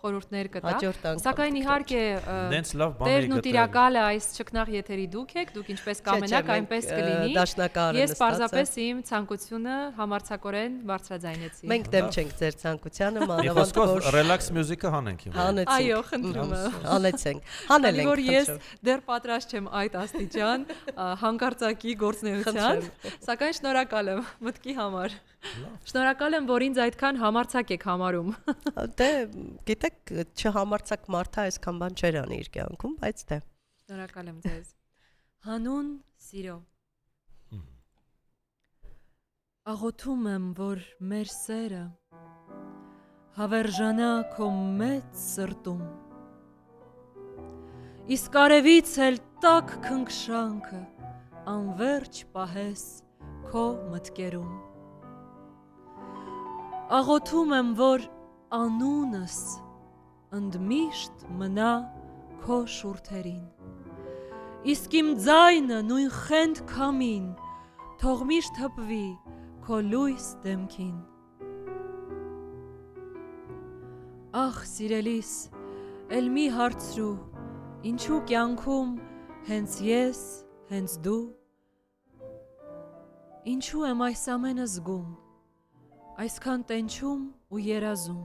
խորհուրդներ կտա։ Հաջորդ անգամ Սակայն իհարկե Նենց լավ բան Տերն ու տիրակալը այս ճկնաղ եթերի դուք եք, դուք ինչպես կամենաք, այնպես կլինի։ Դաշնակարը Ես պարզապես իմ ցանկությունը համարձակորեն բարձրաձայնեցի։ Մենք դեմ չենք ձեր ցանկությանը, մանավանդ Խոսքով որ ռելաքս մյուզիկը հանենք հիմա։ հանեցինք։ Այո, խնդրում եմ։ Հանեցենք։ Հանել Քանի ենք։ որ ես խնդրում։ դեռ պատրաստ չեմ այդ աստիճան հանկարծակի գործնեության, սակայն շնորհակալ եմ մտքի համար։ Շնորհակալ եմ, որ ինձ այդքան համարձակ եք համարում։ Դե գիտեք, չհամարցակ մարդը այսքան բան չեր անի իր կյանքում, բայց դե Շնորհակալ եմ ձեզ։ Հանուն սիրո։ Աղոթում եմ, որ մեր սերը հավերժանա քո մեծ սրտում։ Իսկ արևից էլ տաք քնքշանքը անverջ պահես քո մտքերում։ Աղոթում եմ, որ անունս ընդմիշտ մնա քո շուրթերին։ Իսկ իմ ձայնը նույն խենթ քամին թող միշտ հպվի քո լույս դեմքին։ Ախ, սիրելիս, էլ մի հարցրու, ինչու կյանքում հենց ես, հենց դու։ Ինչու եմ այս ամենը զգում, այսքան տենչում ու երազում։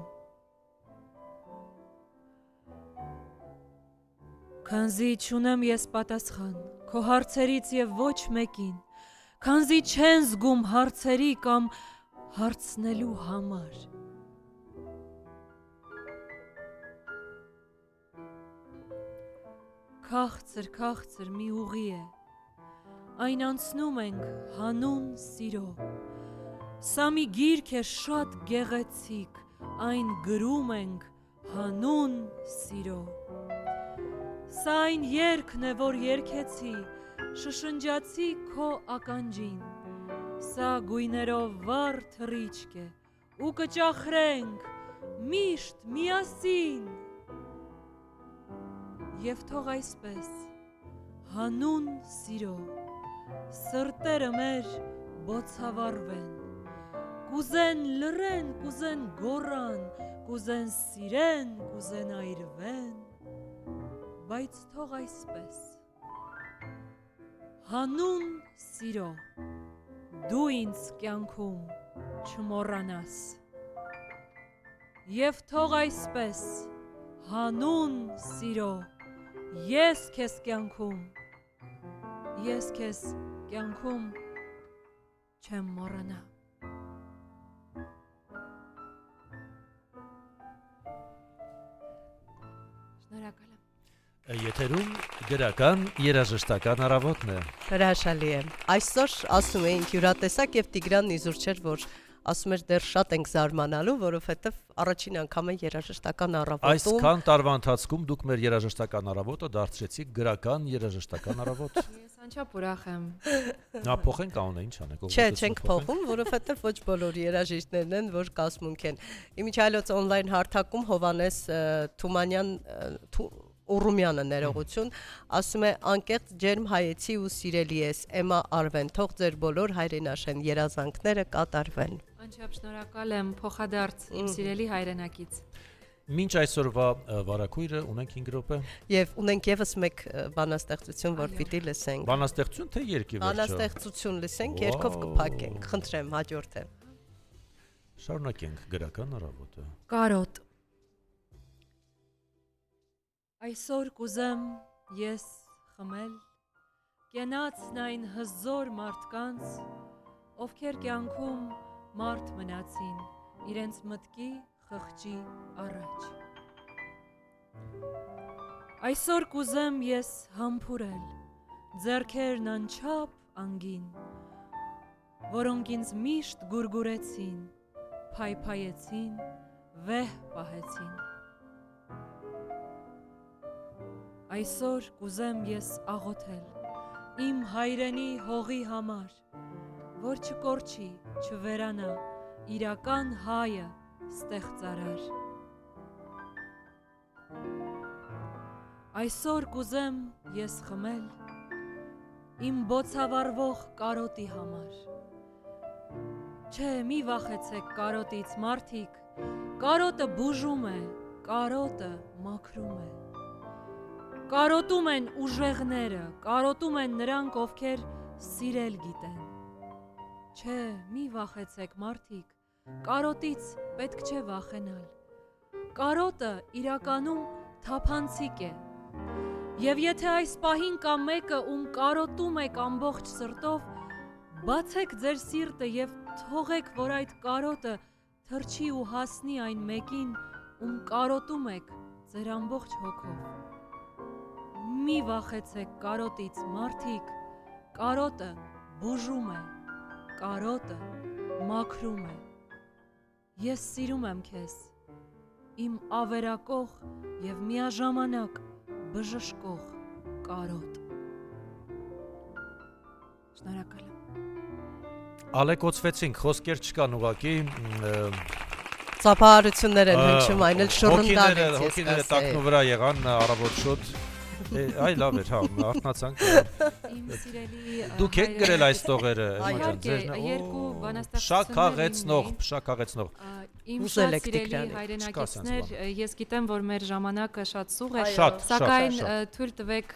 Քանզի չունեմ ես պատասխան քո հարցերից եւ ոչ մեկին, քանզի չեն զգում հարցերի կամ հարցնելու համար։ Քաղցր մի ուղի է, այն անցնում ենք հանուն սիրո։ Սա մի գիրք է շատ գեղեցիկ, այն գրում ենք հանուն սիրո։ Սա այն երգն է, որ երգեցի, շշնջացի քո ականջին։ Սա գույներով վառ թռիչք է, ու կճախրենք միշտ միասին։ Եվ թող այսպես, հանուն սիրո, սրտերը մեր բոցավառվեն, կուզեն լռեն, կուզեն գոռան, կուզեն սիրեն, կուզեն այրվեն, բայց թող այսպես, հանուն սիրո, դու ինձ կյանքում չմոռանաս, և թող այսպես, հանուն սիրո, ես քեզ կյանքում չեմ մոռանա։ Շնորհակալ եմ։ Եթերում գրական երաժշտական առավոտն է։ հրաշալի է։ Այսօր ասում էինք հյուրատեսակ եւ Տիգրանն իզուր չէր, որ ասում էր դեռ շատ ենք զարմանալու, որովհետեւ առաջին անգամ է երաժշտական առավոտում։ Այսքան տարվա ընթացքում դուք մեր երաժշտական առավոտը դարձրեցիք գրական երաժշտական առավոտ։ Ես անչափ ուրախ եմ։ Նա փոխենք անունը, ինչ անենք։ Չէ, չենք փոխում, որովհետեւ ոչ բոլոր երաժիշտներն են, որ կասմունք են։ Իմիջայլոց on-line հարթակում Հովանես Թումանյան Ուռումյանը ներողություն, ասում է անկեղծ ջերմ հայեցի ու սիրելի ես, Էմա Արվեն, թող ձեր բոլոր հայրենաշեն երազանքները կատարվեն։ Անչափ շնորհակալ եմ, փոխադարձ իմ սիրելի հայրենակից։ Մինչ այսօրվա վարակույրը ունենք 5 րոպե։ Եվ ունենք եւս մեկ բանաստեղծություն, որ պիտի լսենք։ Բանաստեղծություն թե երգի վերջը։ Բանաստեղծություն լսենք, երգով կփակենք։ Խնդրեմ, հաջորդ է։ Շարունակենք գրական առավոտը։ Կարոտ։ Այսօր կուզեմ ես խմել կենացն այն հզոր մարդկանց, ովքեր կյանքում մարդ մնացին իրենց մտքի խղճի առաջ։ Այսօր կուզեմ ես համբուրել ձեռքերն անչափ անգին, որոնք ինձ միշտ գուրգուրեցին, փայփայեցին, վեհ պահեցին։ Այսօր կուզեմ ես աղոթել իմ հայրենի հողի համար, որ չկորչի, չվերանա իրական հայը ստեղծարար։ Այսօր կուզեմ ես խմել իմ բոցավառվող կարոտի համար։ Չէ, մի վախեցեք կարոտից, մարդիկ, կարոտը բուժում է, կարոտը մաքրում է։ Կարոտում են ուժեղները, կարոտում են նրանք, ովքեր սիրել գիտեն։ Չէ, մի վախեցեք, մարդիկ, կարոտից պետք չէ վախենալ։ Կարոտը իրականում թափանցիկ է։ Եվ եթե այս պահին կա մեկը, ում կարոտում եք ամբողջ սրտով, բացեք ձեր սիրտը և թողեք, որ այդ կարոտը թռչի ու հասնի այն մեկին, ում կարոտում եք ձեր ամբողջ հոգով։ Մի վախեցեք կարոտից, մարդիկ, կարոտը բուժում է, կարոտը մաքրում է։ Ես սիրում եմ քեզ, իմ ավերակող և միաժամանակ բժշկող կարոտ։ Շնորհակալ եմ։ Ալեկոծվեցինք, խոսքեր չկան ուղղակի, Ծափահարություններ են հնչում, այն էլ շռնդալից հոգիները տակնու վրա եղան առավոտ շուտ։ Այ լավ էր, հա, արթնացանք։ Իմ սիրելի Դուք եք գրել այս տողերը, երկու շաքաղեցնող։ Իմ Ուզել շատ եք սիրելի Տիգրանի։ հայրենակիցներ, ես գիտեմ, որ մեր ժամանակը շատ սուղ է, Շատ, սակայն շատ։ թույլ տվեք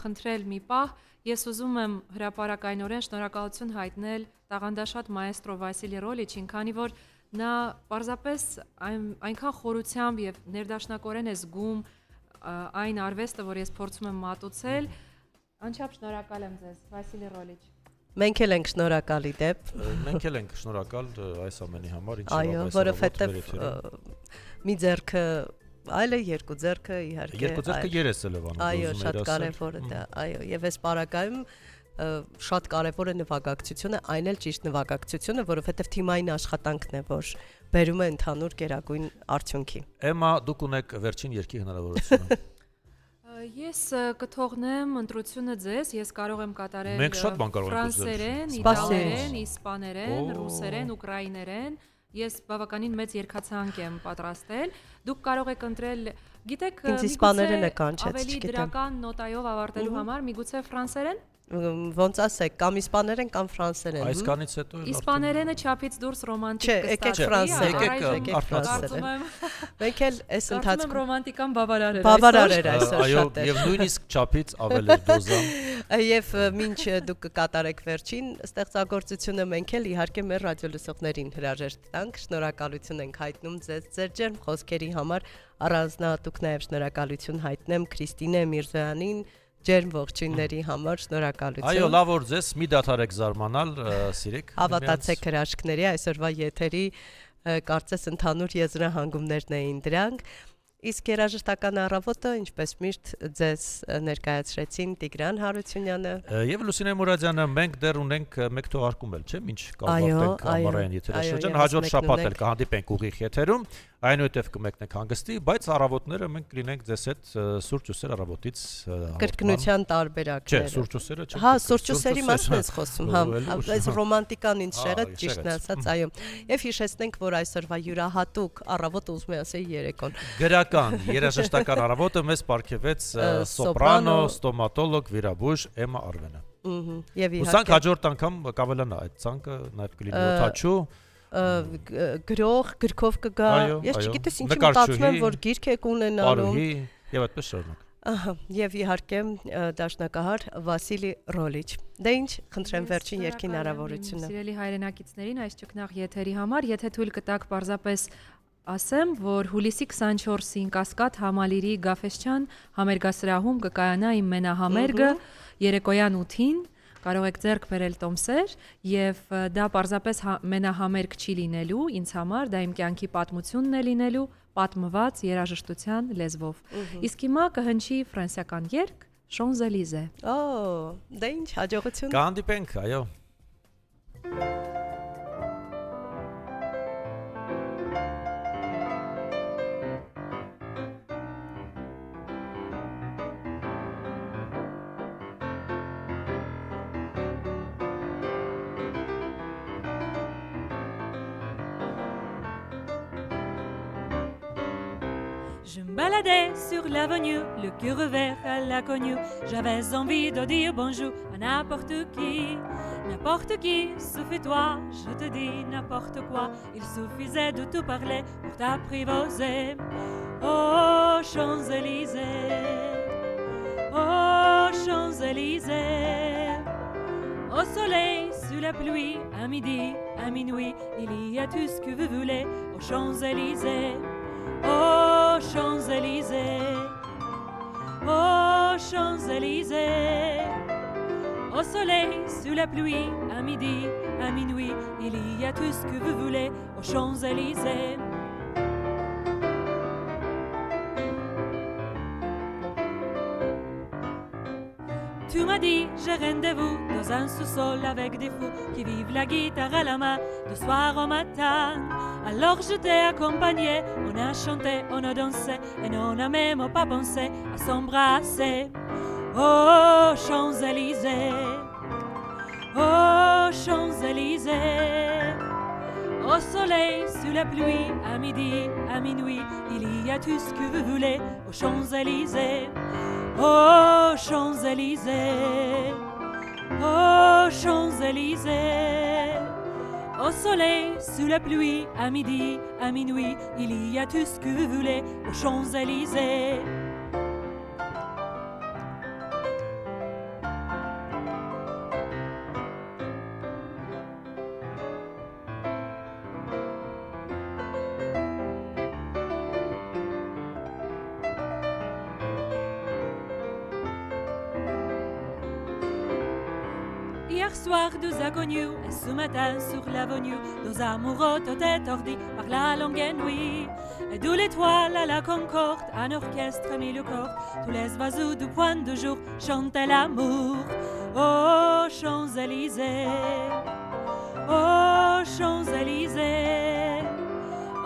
խնդրել մի պահ, ես ուզում եմ հրապարակայնորեն շնորհակալություն հայտնել տաղանդաշատ մայեստրո Վասիլի Ռոլիչին, քանի որ նա պարզապես այնքան խորությամբ եւ ներդաշնակորեն է զգում այն արվեստը, որ ես փորձում եմ մատուցել, անչափ շնորհակալ եմ ձեզ, Վասիլի Ռոլիչ։ Մենք էլ ենք շնորհակալի դեպ։ Մենք էլ ենք շնորհակալ այս ամենի համար, Այո, որովհետև մի ձեռքը այլ է, երկու ձեռքը իհարկե։ Երկու ձեռքը երես է Լևանը։ Այո, շատ կարևոր է դա։ Այո, եւ այս պարագայում շատ կարևոր է նվագակցությունը, այն էլ ճիշտ նվագակցությունը, որովհետև թիմային աշխատանքն է, որ բերում է ընդհանուր գերագույն արդյունքի։ Էմա, դուք ունեք վերջին երկի հնարավորությունը։ Ես կթողնեմ ընտրությունը ձեզ, ես կարող եմ կատարել Մենք շատ բան կարող ենք ուզել։ ֆրանսերեն, իտալերեն, իսպաներեն, ռուսերեն, ուկրաիներեն, ես բավականին մեծ երկացանք եմ պատրաստել։ Դուք կարող եք ընտրել, գիտեք, Ինձ իսպաներենը կանչեց, ավելի չգիտեմ։ դրական նոտայով ավարտելու համար միգուցե ֆրանսերեն։ Ոնց ասեք, կամ իսպաներեն կամ ֆրանսերեն։ Այսքանից հետո Իսպաներենը չափից դուրս ռոմանտիկ Չէ, եկեք ֆրանսերեն, ֆրանսերեն։ Մենք էլ այս Կարծում եմ ընթացքում ռոմանտիկան բավարար էր։ բավարար էր այսօր Այո, շատ էր։ եւ նույնիսկ չափից ավել էր դոզան։ Եվ մինչ դուք կկատարեք վերջին ստեղծագործությունը, մենք էլ իհարկե մեր ռադիոլսողներին հրաժեշտ տանք, շնորհակալություն ենք հայտնում ձեր ջերմ խոսքերի համար, առանձնահատուկ նաև շնորհակալություն հայտնեմ Քրիստինե Միրզոյանին, ջերմ ողջույնների համար, շնորհակալություն։ Այո, լավ որ ձեզ մի դադարեք զարմանալ, սիրեք։ Հավատացեք հրաշքների, այսօրվա եթերի կարծես ընդհանուր եզրահանգումներն էին դրանք։ Իսկ երաժշտական առավոտը, ինչպես միշտ, ձեզ ներկայացրեցին Տիգրան Հարությունյանը Եվ Լուսինե Մուրադյանը, մենք դեռ ունենք մեկ թողարկում էլ, չէ՞, ինչ կավարտենք ամառային եթերաշրջանը, հաջորդ շաբաթ էլ կհանդիպենք ուղիղ եթերում, այնուհետև կմեկնենք հանգստի, բայց առավոտները մենք կլինենք ձեզ հետ սուրճ ու սեր առավոտից կրկնության տարբերակները։ Չէ, սուրճ ու սերը չէ։ Հա, սուրճ ու սերի մասին ես խոսում, հա, այս ռոմանտիկան ինձ շեղեց, ճիշտն ասած, այո։ Եվ հիշեցնենք, որ այսօրվա յուրահատուկ առավոտը ուզում եմ ասել երեկոն։ Գրական երաժշտական առավոտը մեզ պարգևեց սոպրանո, ստոմատոլոգ, վիրաբույժ Էմա Արվենը։ Եվ Հուսանք իհարկե հաջորդ անգամ կավելանա այդ ցանկը, նաև կլինի օթաչու։ գրող, գրքով կգա։ Ես չգիտես ինչի մտածում եմ, որ գիրք եք ունենալու։ Արուհի եւ այդպես շարունակ։ Ահա, եւ իհարկե դաշնակահար Վասիլի Ռոլիչ։ Դե ինչ, խնդրեմ վերջին երկին հնարավորությունը։ Սիրելի հայրենակիցներին, այս ճգնաղ եթերի համար, եթե թույլ կտաք պարզապես ասեմ, որ հուլիսի 24-ին Կասկադ Համալիրի Գաֆեսչյան համերգասրահում կկայանա իմ մենահամերգը երեկոյան 8-ին, կարող եք ձեռք բերել տոմսեր եւ դա պարզապես մենահամերգ չի լինելու ինձ համար, դա իմ կյանքի պատմությունն է լինելու, պատմված երաժշտության լեզվով։ Իսկ հիմա կհնչի ֆրանսիական երգ Շոնզելիզե։ Օ, դե ինչ, հաջողություն։ Կհանդիպենք, այո։ Je me baladais sur l'avenue, le cœur ouvert à l'inconnu. J'avais envie de dire bonjour à n'importe qui. N'importe qui, sauf toi, je te dis n'importe quoi. Il suffisait de tout parler pour t'apprivoiser. Oh, Champs-Élysées, oh, Champs-Élysées. Au soleil, sous la pluie, à midi, à minuit, il y a tout ce que vous voulez aux Champs-Élysées. Oh, Champs-Élysées, oh, Champs-Élysées. Au soleil, sous la pluie, à midi, à minuit, il y a tout ce que vous voulez aux Champs-Élysées. Tu m'as dit, j'ai rendez-vous dans un sous-sol avec des fous qui vivent la guitare à la main de soir au matin. Alors je t'ai accompagné, on a chanté, on a dansé et on n'a même pas pensé à s'embrasser. Oh, Champs-Élysées, oh, Champs-Élysées. Au soleil, sous la pluie, à midi, à minuit, il y a tout ce que vous voulez aux Champs-Élysées. Oh, Champs-Élysées, oh, Champs-Élysées. Au soleil, sous la pluie, à midi, à minuit, il y a tout ce que vous voulez aux Champs-Élysées. Hier soir, deux inconnus, et ce matin sur l'avenue, deux amoureux tête ordi par la longue nuit. Et d'où l'étoile à la concorde, un orchestre mit le corps, tous les oiseaux du point de jour chantaient l'amour. Oh, Champs-Élysées, oh, Champs-Élysées.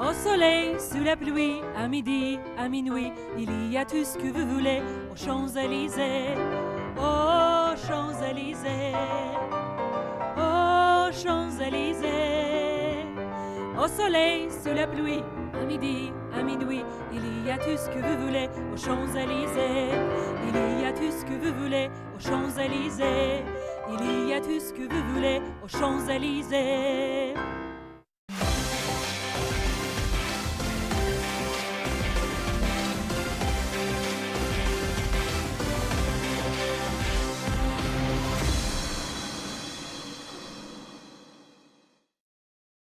Au soleil, sous la pluie, à midi, à minuit, il y a tout ce que vous voulez aux Champs-Élysées. Oh, Champs-Élysées, oh, Champs-Élysées. Au soleil, sous la pluie, à midi, à minuit, il y a tout ce que vous voulez aux Champs-Élysées. Il y a tout ce que vous voulez aux Champs-Élysées. Il y a tout ce que vous voulez aux Champs-Élysées.